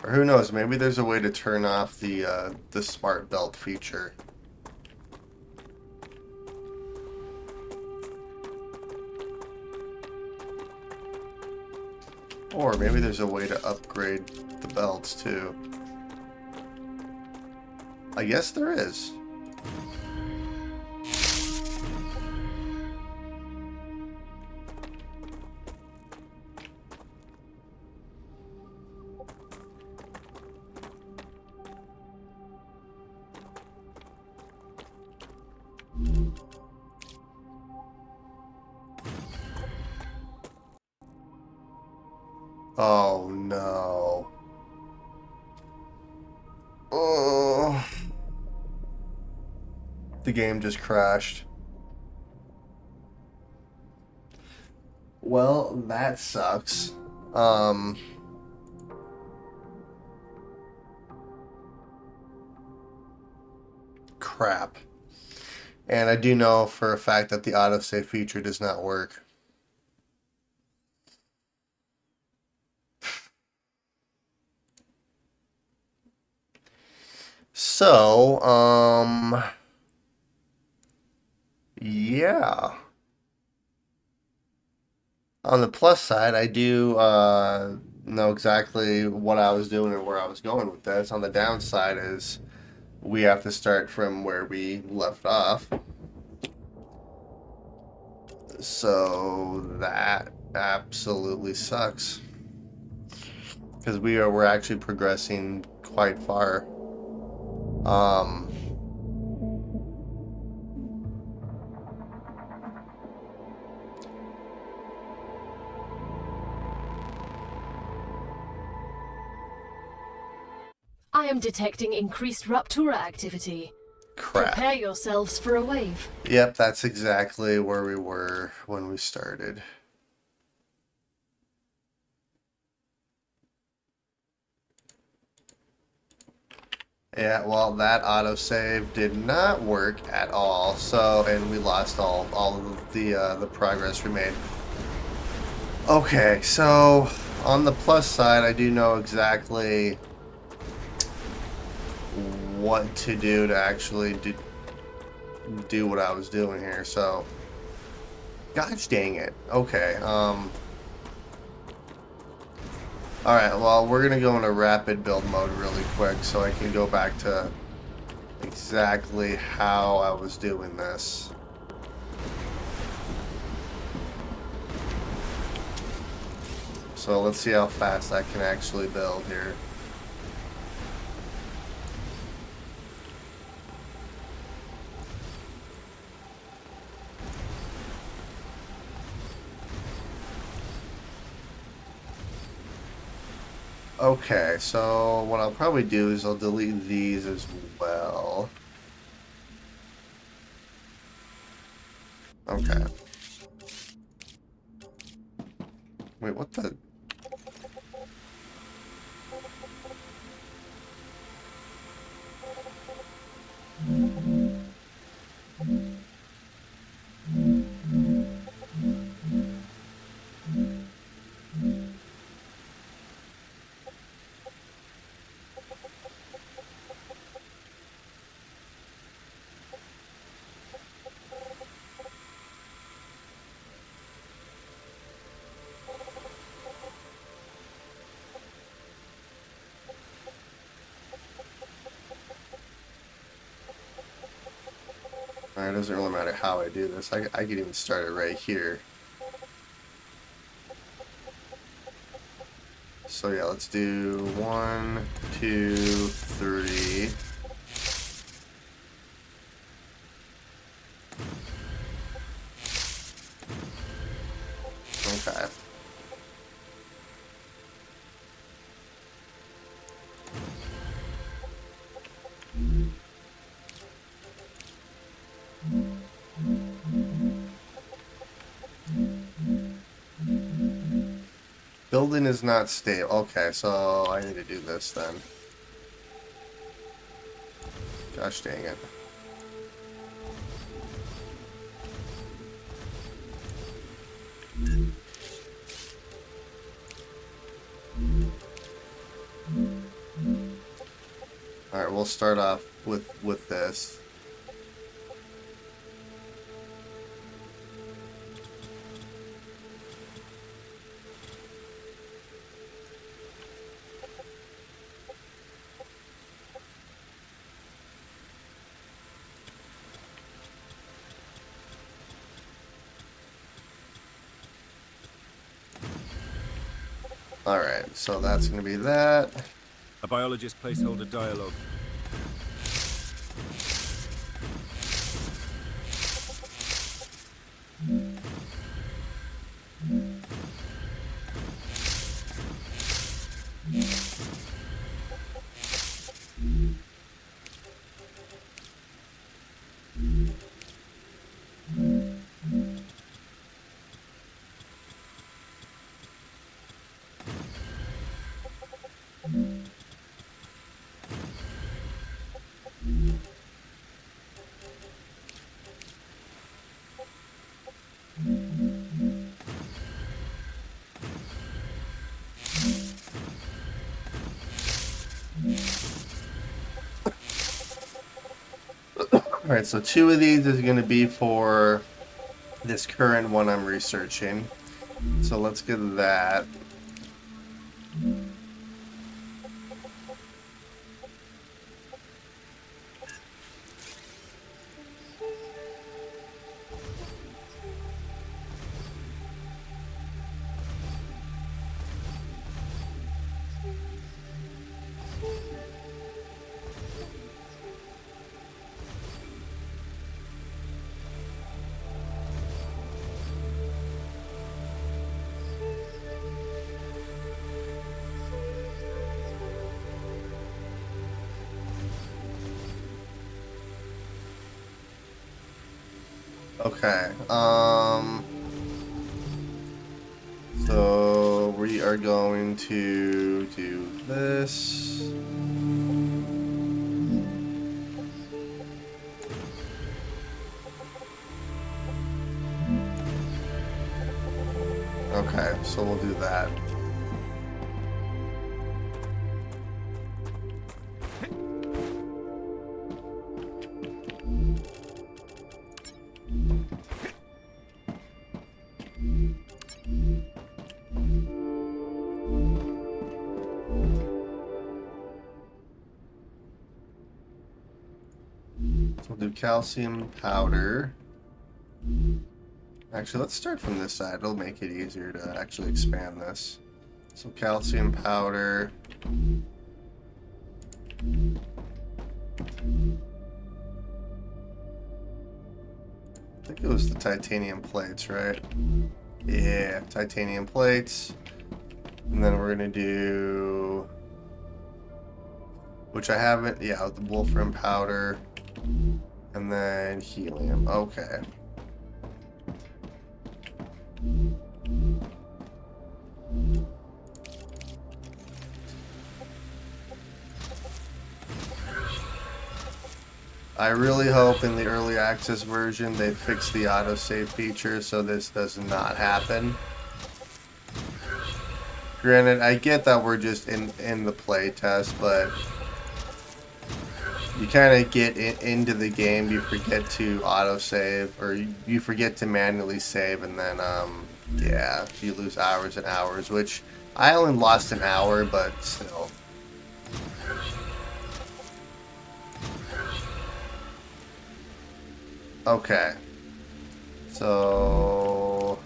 Or who knows, maybe there's a way to turn off the smart belt feature. Or maybe there's a way to upgrade the belts too. I guess there is. Oh no. Oh. The game just crashed. Well, that sucks. Crap. And I do know for a fact that the autosave feature does not work. So, yeah. On the plus side, I do know exactly what I was doing and where I was going with this. On the downside is we have to start from where we left off. So that absolutely sucks. Because we're actually progressing quite far. I am detecting increased Raptura activity. Crap. Prepare yourselves for a wave. Yep, that's exactly where we were when we started. Yeah, well, that autosave did not work at all. So, and we lost all of the progress we made. Okay, so on the plus side, I do know exactly what to do to actually do what I was doing here. So, gosh dang it. Okay. Alright, well, we're going to go into rapid build mode really quick so I can go back to exactly how I was doing this. So let's see how fast I can actually build here. Okay, so what I'll probably do is I'll delete these as well. Okay. Wait, what the? It doesn't really matter how I do this. I could even start it right here. So yeah, let's do 1, 2, 3. Okay. Building is not stable. Okay, so I need to do this then. Gosh dang it. we'll start off with this. Alright, so that's going to be that. A biologist placeholder dialogue. Alright, so 2 of these is going to be for this current one I'm researching. So let's get that. Okay, so we are going to do this. Okay, so we'll do that. We'll do calcium powder. Actually, let's start from this side. It'll make it easier to actually expand this. So calcium powder. I think it was the titanium plates, right? Yeah, titanium plates. And then we're going to do... Which I haven't... Yeah, the wolfram powder. And then helium. Okay. I really hope in the early access version they fix the autosave feature so this does not happen. Granted, I get that we're just in the playtest, but you kind of get into the game, you forget to autosave, or you forget to manually save, and then, yeah, you lose hours and hours, which I only lost an hour, but still. Okay. So...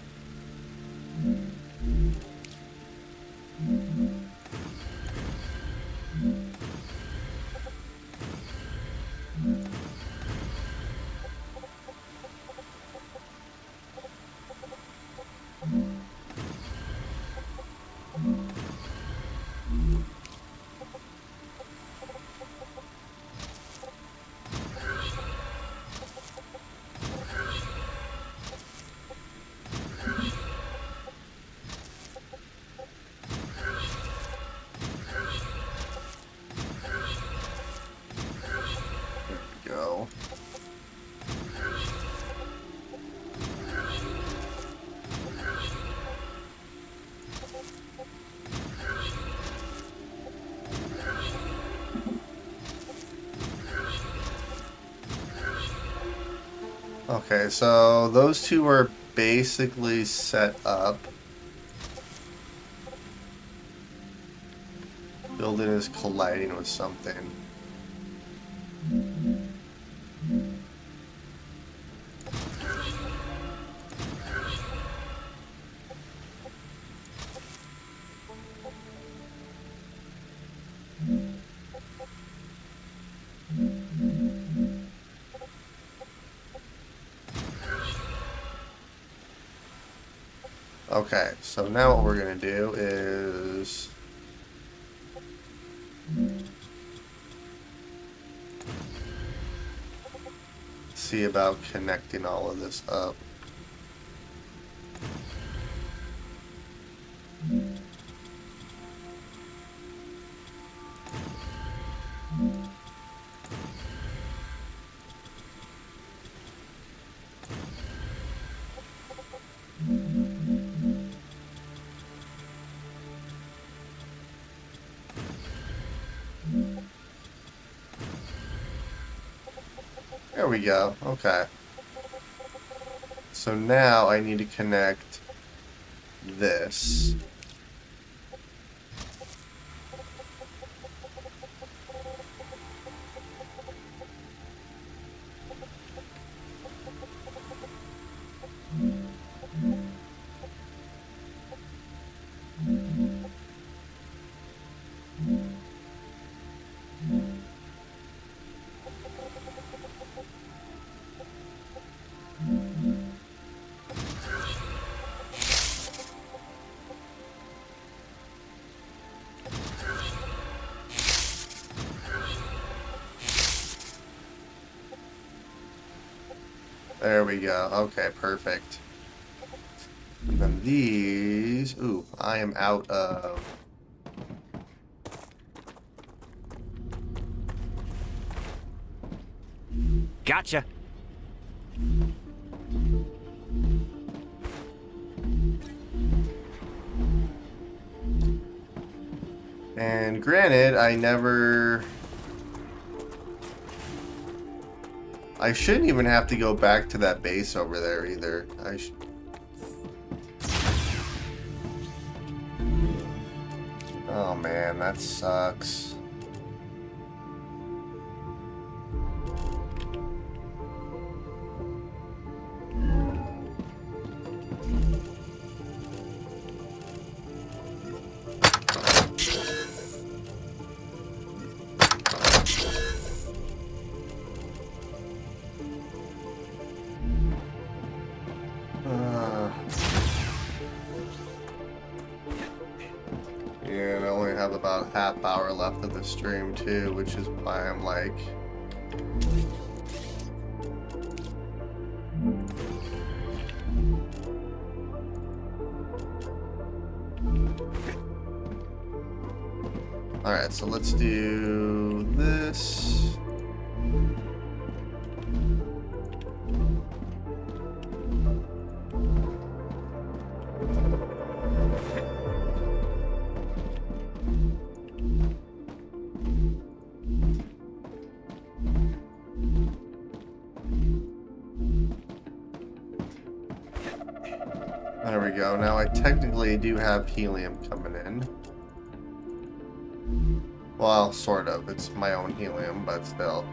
Okay, so those two are basically set up. Building is colliding with something. Okay, so now what we're gonna do is see about connecting all of this up. There we go. Okay. So now I need to connect this. There we go. Okay, perfect. And then these... Ooh, I am out of... Gotcha. And granted, I shouldn't even have to go back to that base over there either. Oh man, that sucks. Yeah, and I only have about half hour left of the stream too, which is why I'm like... Alright, so let's do this. There we go. Now I technically do have helium coming in. Well, sort of. It's my own helium, but still.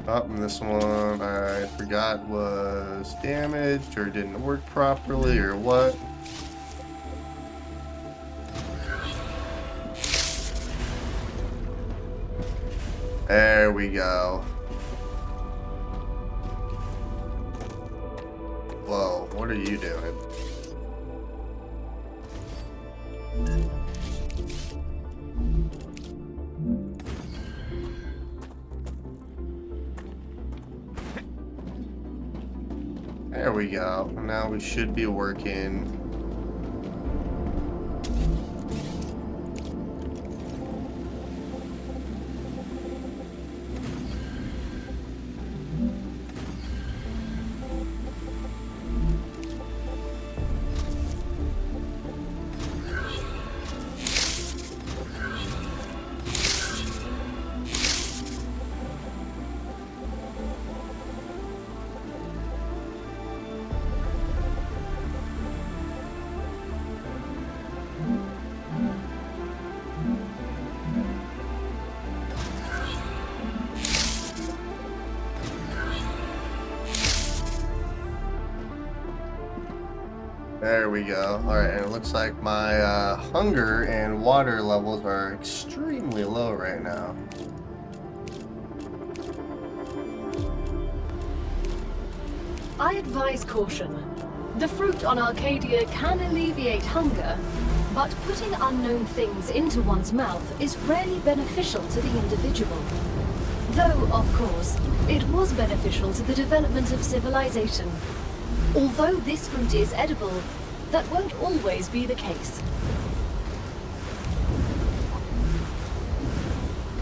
Oh, and this one I forgot was damaged or didn't work properly or what. There we go. Whoa, what are you doing? There we go. Now we should be working. There we go. Alright, and it looks like my hunger and water levels are extremely low right now. I advise caution. The fruit on Arcadia can alleviate hunger, but putting unknown things into one's mouth is rarely beneficial to the individual. Though, of course, it was beneficial to the development of civilization. Although this fruit is edible, that won't always be the case.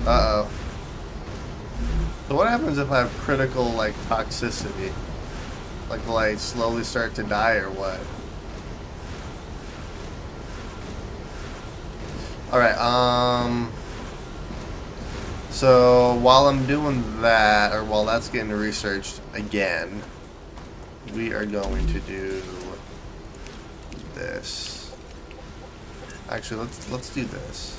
Uh-oh. So what happens if I have critical, like, toxicity? Like, will I slowly start to die or what? Alright, so while I'm doing that, or while that's getting researched again, we are going to do this. Actually, let's do this.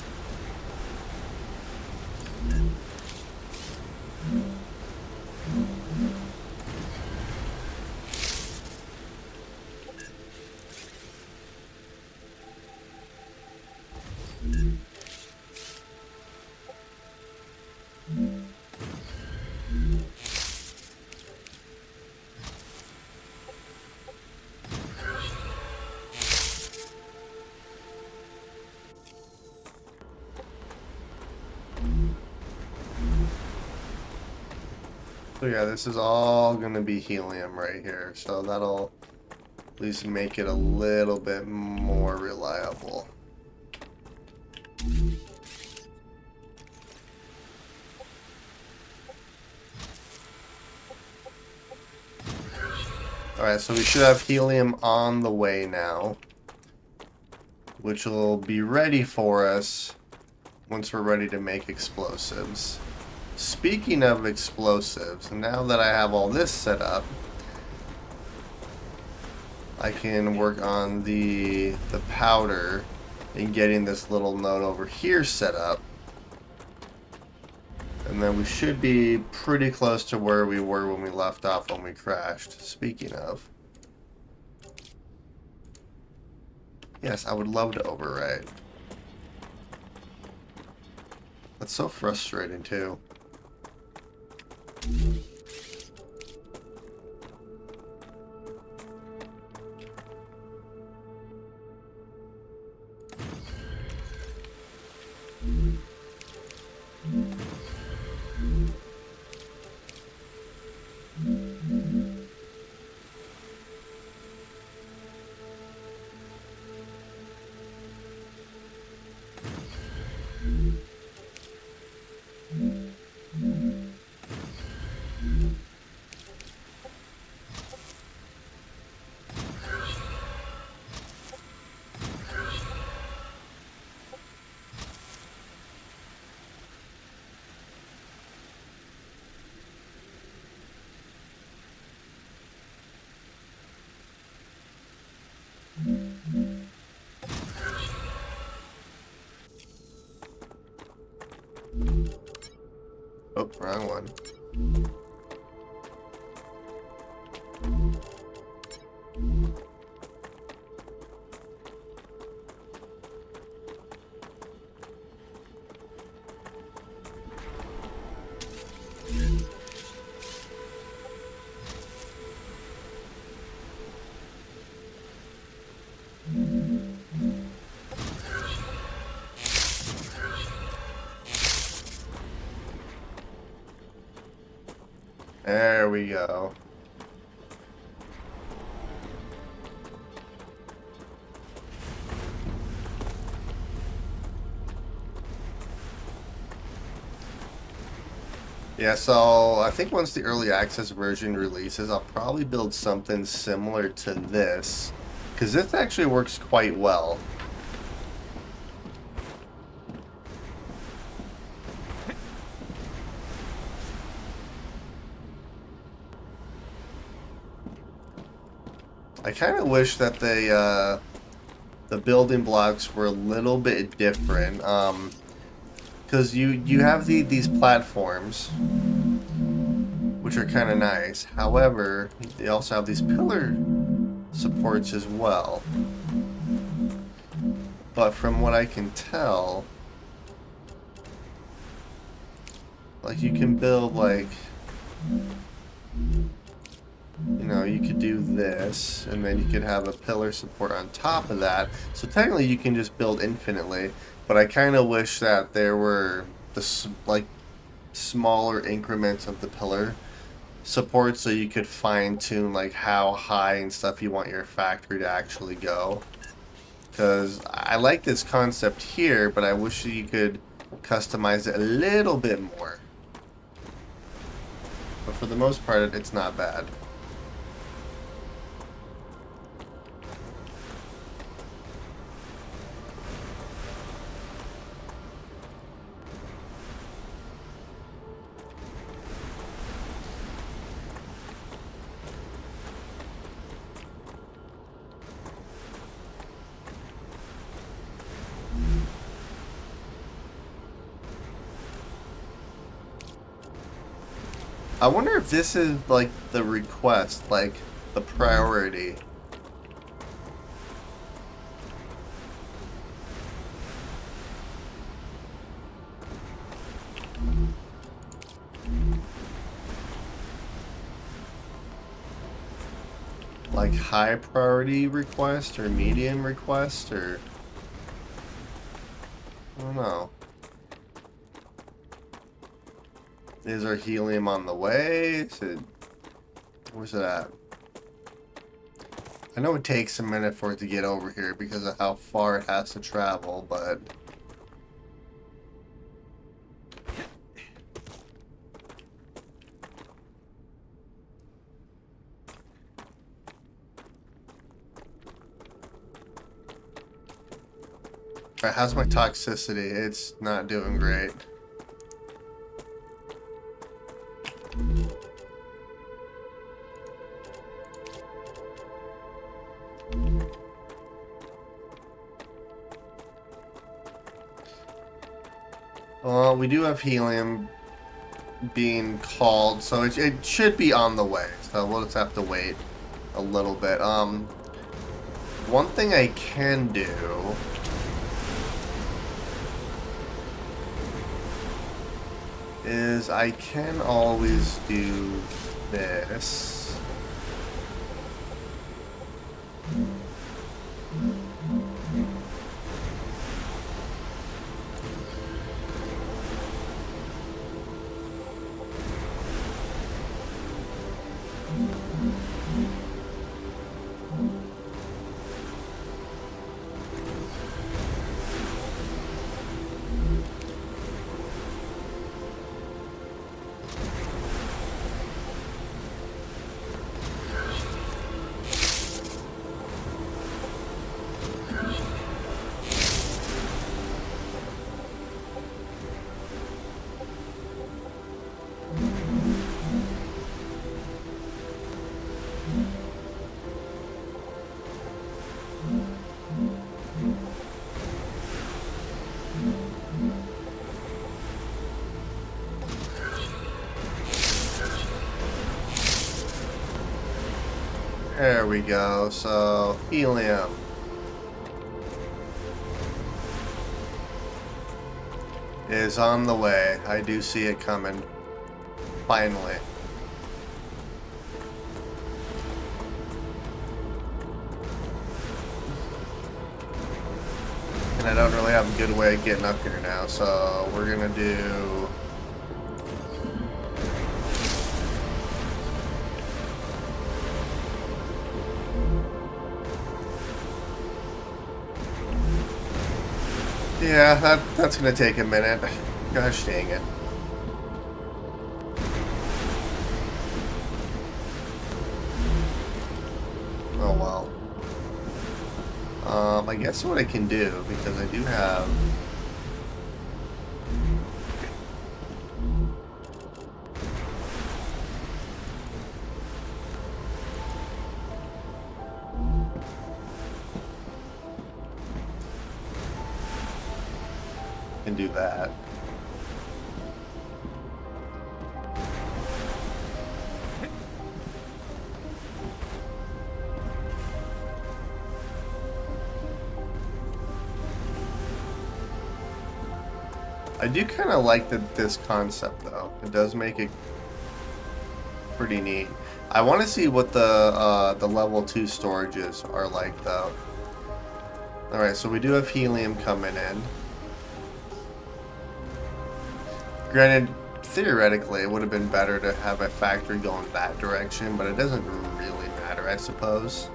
So yeah, this is all going to be helium right here, so that'll at least make it a little bit more reliable. Alright, so we should have helium on the way now, which will be ready for us once we're ready to make explosives. Speaking of explosives, now that I have all this set up, I can work on the powder and getting this little node over here set up. And then we should be pretty close to where we were when we left off when we crashed. Speaking of. Yes, I would love to overwrite. That's so frustrating too. Oh, wrong one. There we go. Yeah, so I think once the early access version releases, I'll probably build something similar to this, because this actually works quite well. I kind of wish that the building blocks were a little bit different, because you have these platforms, which are kind of nice. However, they also have these supports as well. But from what I can tell, like you can build like, you know, you could do this, and then you could have a pillar support on top of that. So technically you can just build infinitely, but I kind of wish that there were the like smaller increments of the pillar support so you could fine tune like how high and stuff you want your factory to actually go. Because I like this concept here, but I wish you could customize it a little bit more. But for the most part, it's not bad. I wonder if this is like the request, like the priority. Like high priority request or medium request, or I don't know. Is our helium on the way? Is it, where's it at? I know it takes a minute for it to get over here because of how far it has to travel, but alright, how's my toxicity? It's not doing great. Well, we do have helium being called, so it should be on the way. So we'll just have to wait a little bit. One thing I can do is I can always do this. There we go. So, helium. Is on the way. I do see it coming. Finally. And I don't really have a good way of getting up here now, so we're gonna do... Yeah, that's gonna take a minute. Gosh dang it. Oh well. I guess what I can do, because I do have... can do that. I do kind of like this concept, though. It does make it pretty neat. I want to see what the level 2 storages are like, though. Alright, so we do have helium coming in. Granted, theoretically, it would have been better to have a factory going that direction, but it doesn't really matter, I suppose.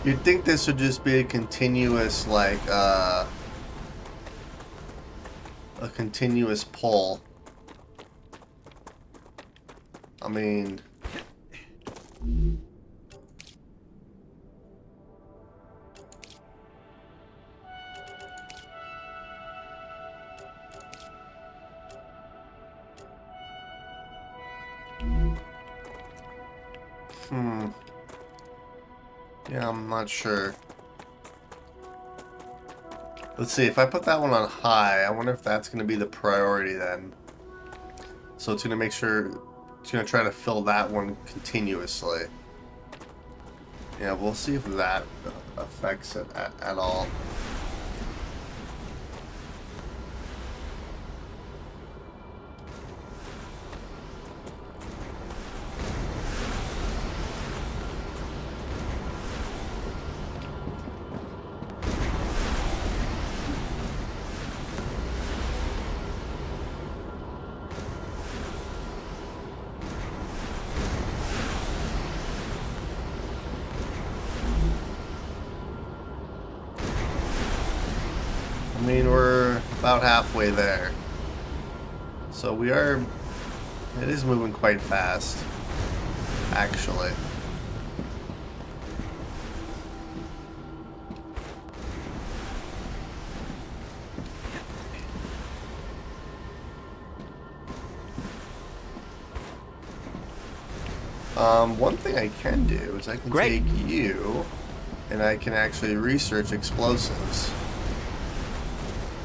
You'd think this would just be a continuous, like, a continuous pull. I mean... Yeah, I'm not sure. Let's see, if I put that one on high, I wonder if that's going to be the priority then. So it's going to make sure, it's going to try to fill that one continuously. Yeah, we'll see if that affects it at all. I mean, we're about halfway there. So we are... It is moving quite fast, actually. One thing I can do is I can take you, and I can actually research explosives.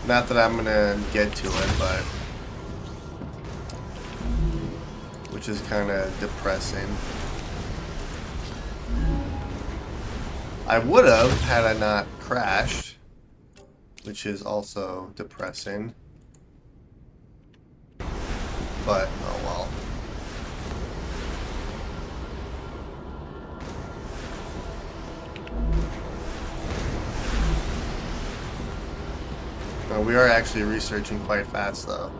Not that I'm gonna get to it, but... Which is kind of depressing. I would have had I not crashed, which is also depressing. But, oh well. We are actually researching quite fast, though.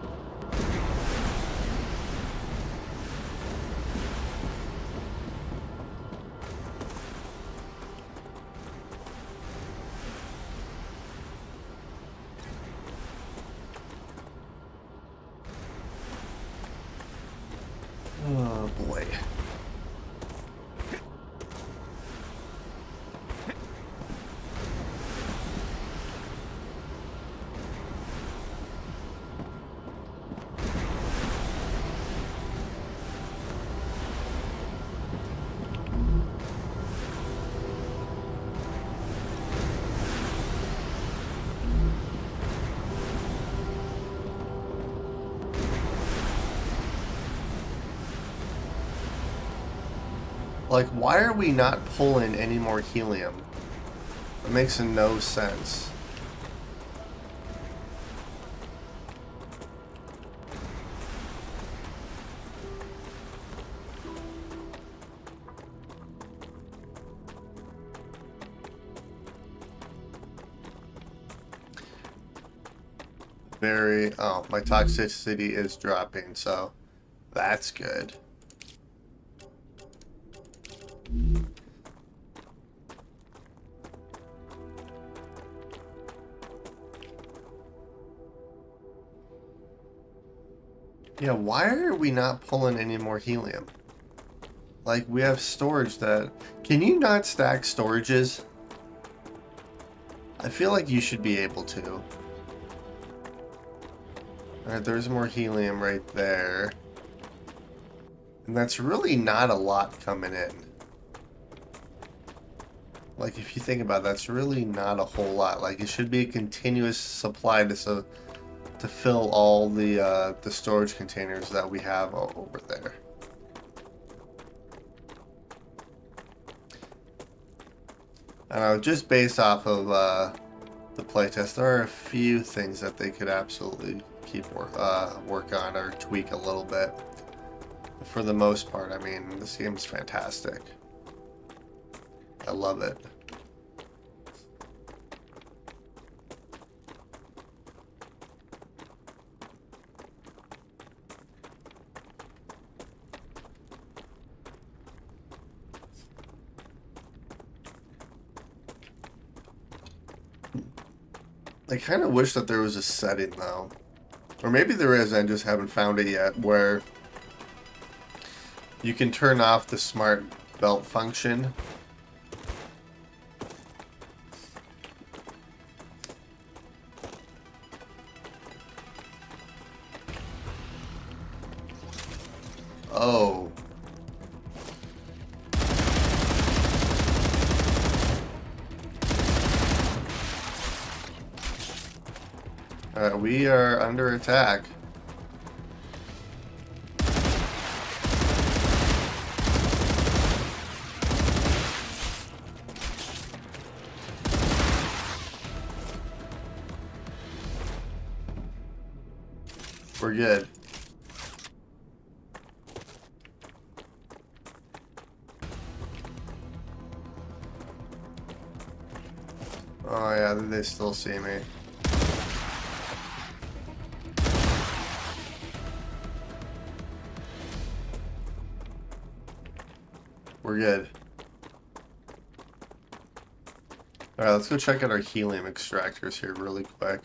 Oh boy. Like, why are we not pulling any more helium? It makes no sense. Oh, my toxicity is dropping, so that's good. Yeah, why are we not pulling any more helium? Like, we have storage that... Can you not stack storages? I feel like you should be able to. Alright, there's more helium right there. And that's really not a lot coming in. Like, if you think about it, that's really not a whole lot. Like, it should be a continuous supply to fill all the storage containers that we have over there. I don't know, just based off of the playtest, there are a few things that they could absolutely keep work on or tweak a little bit. But for the most part, I mean, this game is fantastic. I love it. I kind of wish that there was a setting, though. Or maybe there is, I just haven't found it yet, where you can turn off the smart belt function. Oh. We are under attack. We're good. Oh yeah, they still see me. We're good. Alright, let's go check out our helium extractors here really quick.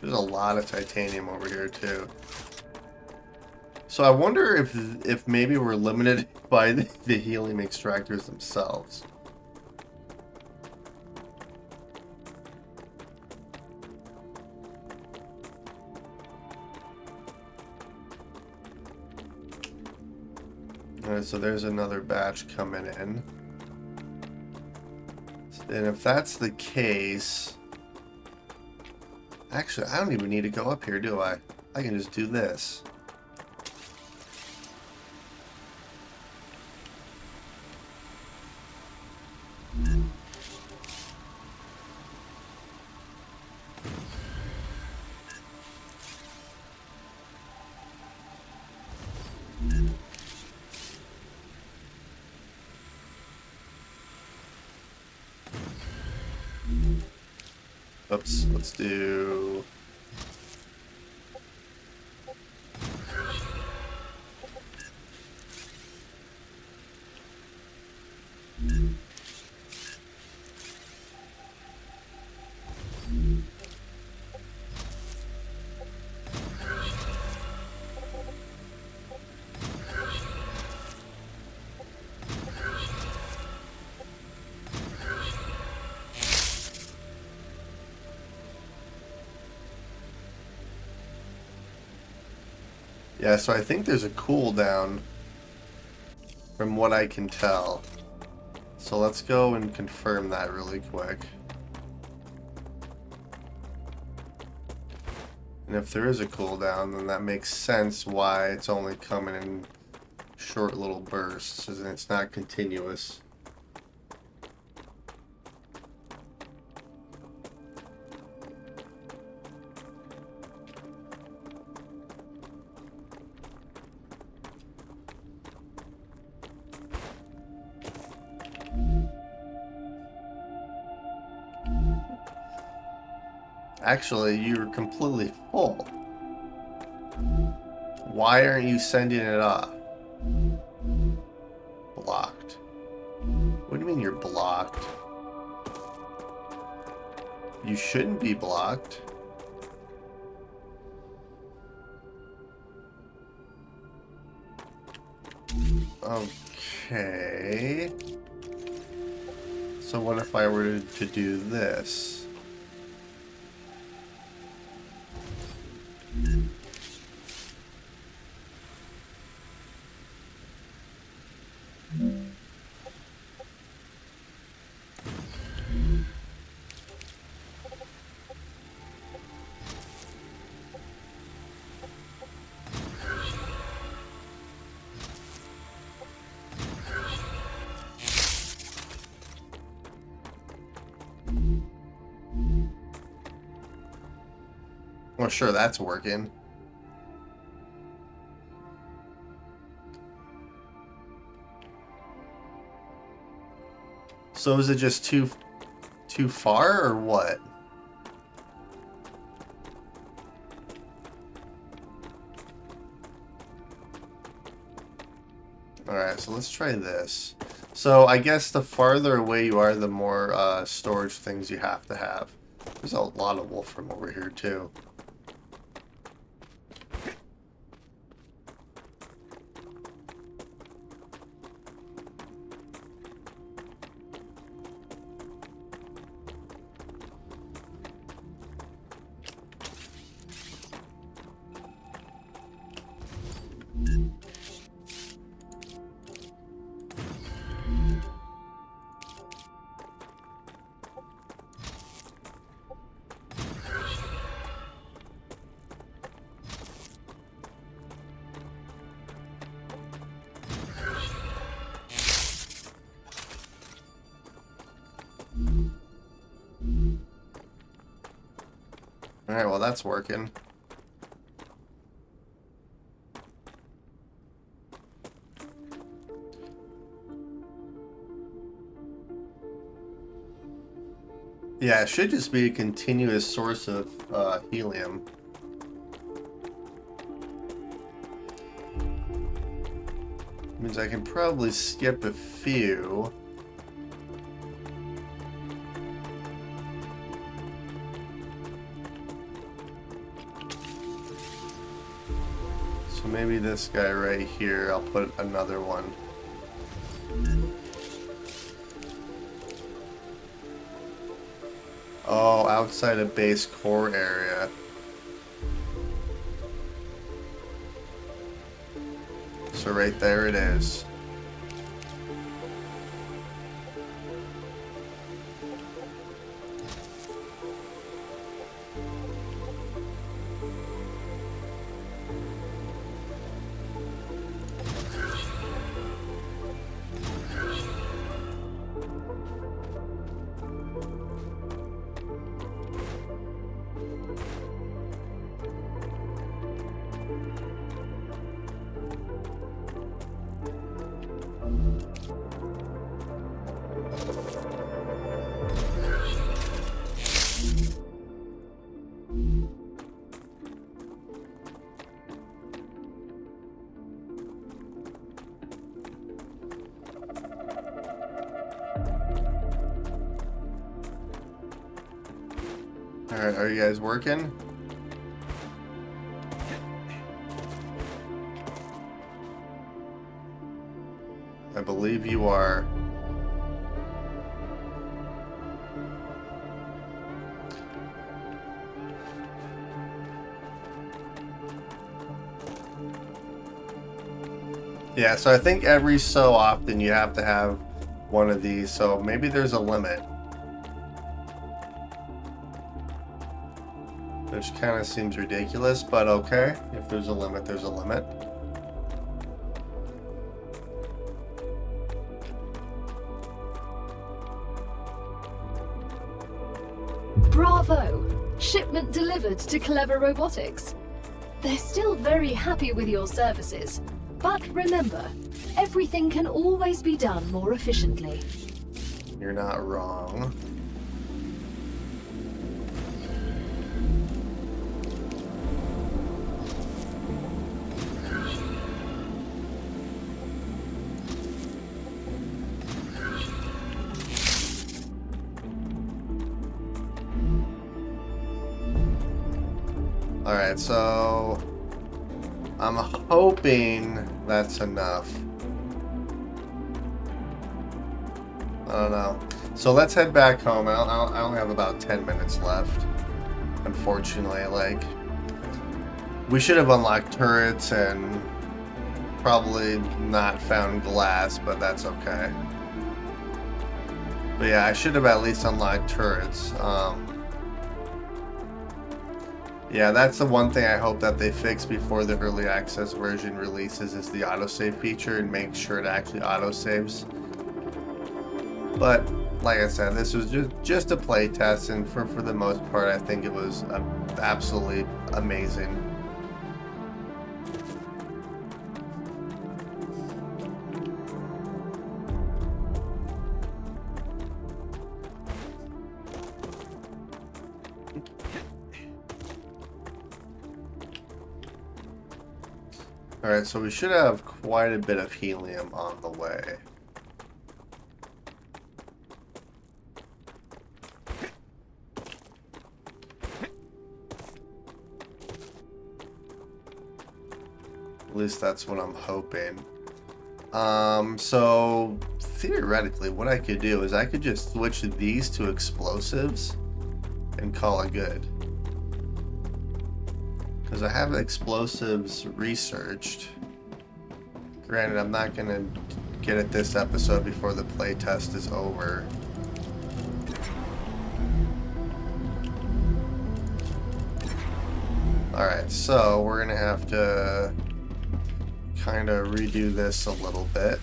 There's a lot of titanium over here too. So I wonder if maybe we're limited by the helium extractors themselves. Alright, so there's another batch coming in. And if that's the case... Actually, I don't even need to go up here, do I? I can just do this. Oops, let's do... Yeah, so I think there's a cooldown from what I can tell. So let's go and confirm that really quick. And if there is a cooldown, then that makes sense why it's only coming in short little bursts, and it's not continuous. Actually, you're completely full. Why aren't you sending it off? Blocked. What do you mean you're blocked? You shouldn't be blocked. Okay. So what if I were to do this? Well, sure, that's working. So is it just too far or what? Alright, so let's try this. So I guess the farther away you are, the more storage things you have to have. There's a lot of wolfram over here too. Alright, well that's working. Yeah, it should just be a continuous source of helium. Means I can probably skip a few. So maybe this guy right here, I'll put another one. Oh, outside of base core area. So right there it is. Alright, are you guys working? I believe you are. Yeah, so I think every so often you have to have one of these, so maybe there's a limit. Which kind of seems ridiculous, but okay. If there's a limit, there's a limit. Bravo! Shipment delivered to Clever Robotics. They're still very happy with your services. But remember, everything can always be done more efficiently. You're not wrong. Alright, so I'm hoping that's enough. I don't know. So let's head back home. I only have about 10 minutes left. Unfortunately, like, we should have unlocked turrets and probably not found glass, but that's okay. But yeah, I should have at least unlocked turrets. Yeah, that's the one thing I hope that they fix before the early access version releases is the autosave feature and make sure it actually autosaves. But like I said, this was just a play test, and for the most part, I think it was absolutely amazing. Alright, so we should have quite a bit of helium on the way. At least that's what I'm hoping. So theoretically, what I could do is I could just switch these to explosives and call it good. Because I have explosives researched. Granted, I'm not going to get it this episode before the playtest is over. Alright, so we're going to have to kind of redo this a little bit.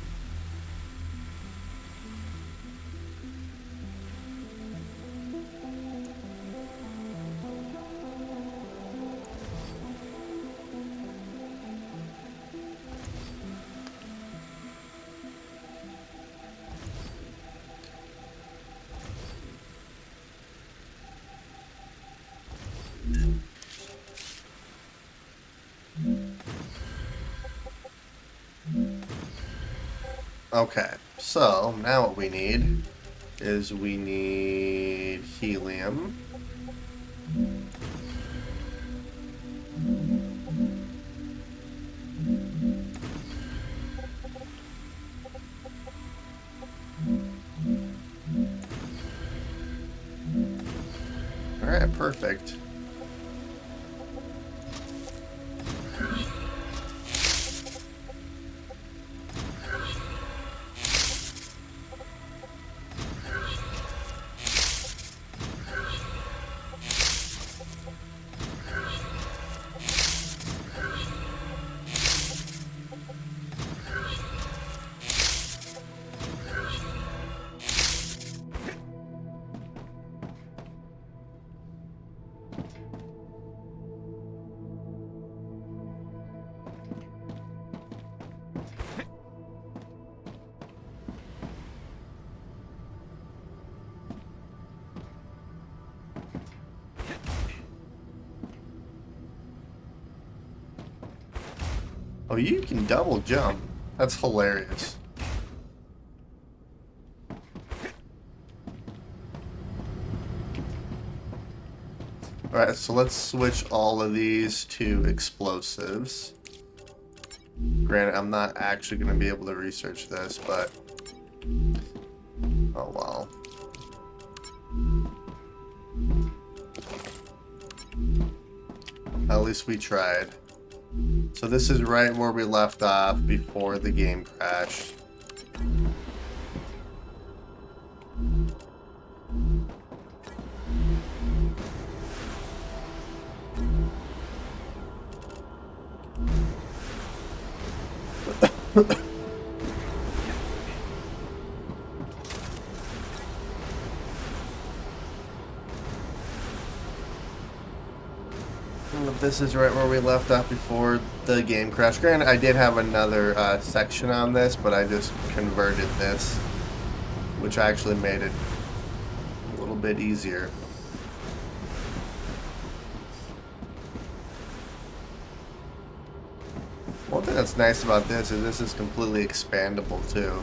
Okay, so now what we need is we need helium. Alright, perfect. Oh, you can double jump. That's hilarious. Alright, so let's switch all of these to explosives. Granted, I'm not actually going to be able to research this, but... oh, well. At least we tried. So this is right where we left off before the game crashed. This is right where we left off before the game crashed. Granted, I did have another section on this, but I just converted this, which actually made it a little bit easier. One thing that's nice about this is completely expandable too.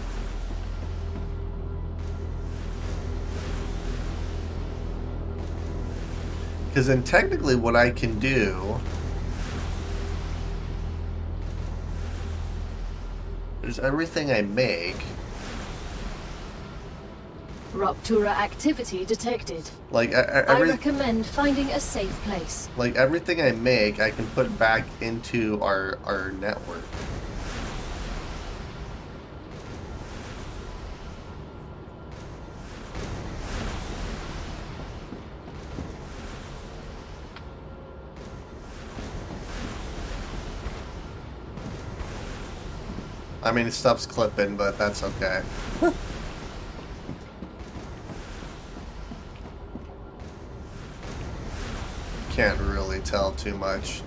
Because then technically what I can do is everything I make Rupture activity detected. Like I recommend finding a safe place. Like everything I make, I can put back into our network. I mean, stuff's clipping, but that's okay. Can't really tell too much.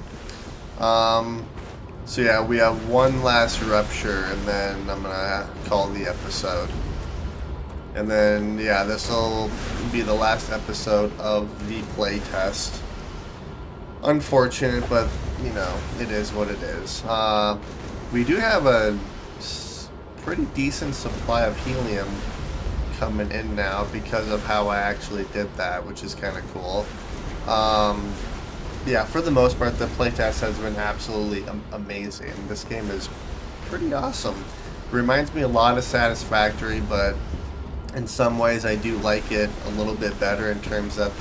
So yeah, we have one last rupture, and then I'm gonna call the episode. And then, yeah, this will be the last episode of the playtest. Unfortunate, but, you know, it is what it is. We do have a pretty decent supply of helium coming in now because of how I actually did that, which is kind of cool. Yeah, for the most part, the playtest has been absolutely amazing. This game is pretty awesome. Reminds me a lot of Satisfactory, but in some ways I do like it a little bit better in terms that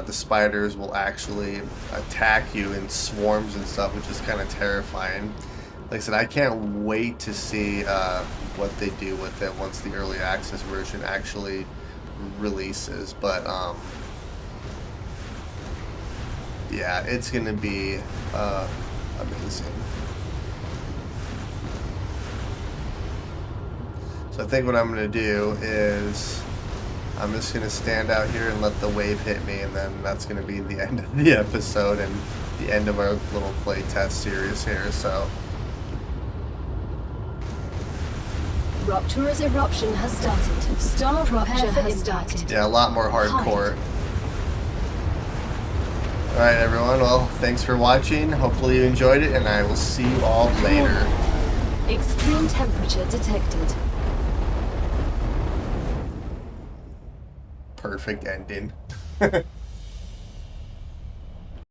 the spiders will actually attack you in swarms and stuff, which is kind of terrifying. Like I said, I can't wait to see what they do with it once the early access version actually releases. But yeah, it's gonna be amazing. So I think what I'm gonna do is I'm just gonna stand out here and let the wave hit me, and then that's gonna be the end of the episode and the end of our little playtest series here. So Rupture's eruption has started. StarRupture has started. Yeah, a lot more hardcore. Alright everyone, well, thanks for watching. Hopefully you enjoyed it, and I will see you all later. Extreme temperature detected. Perfect ending.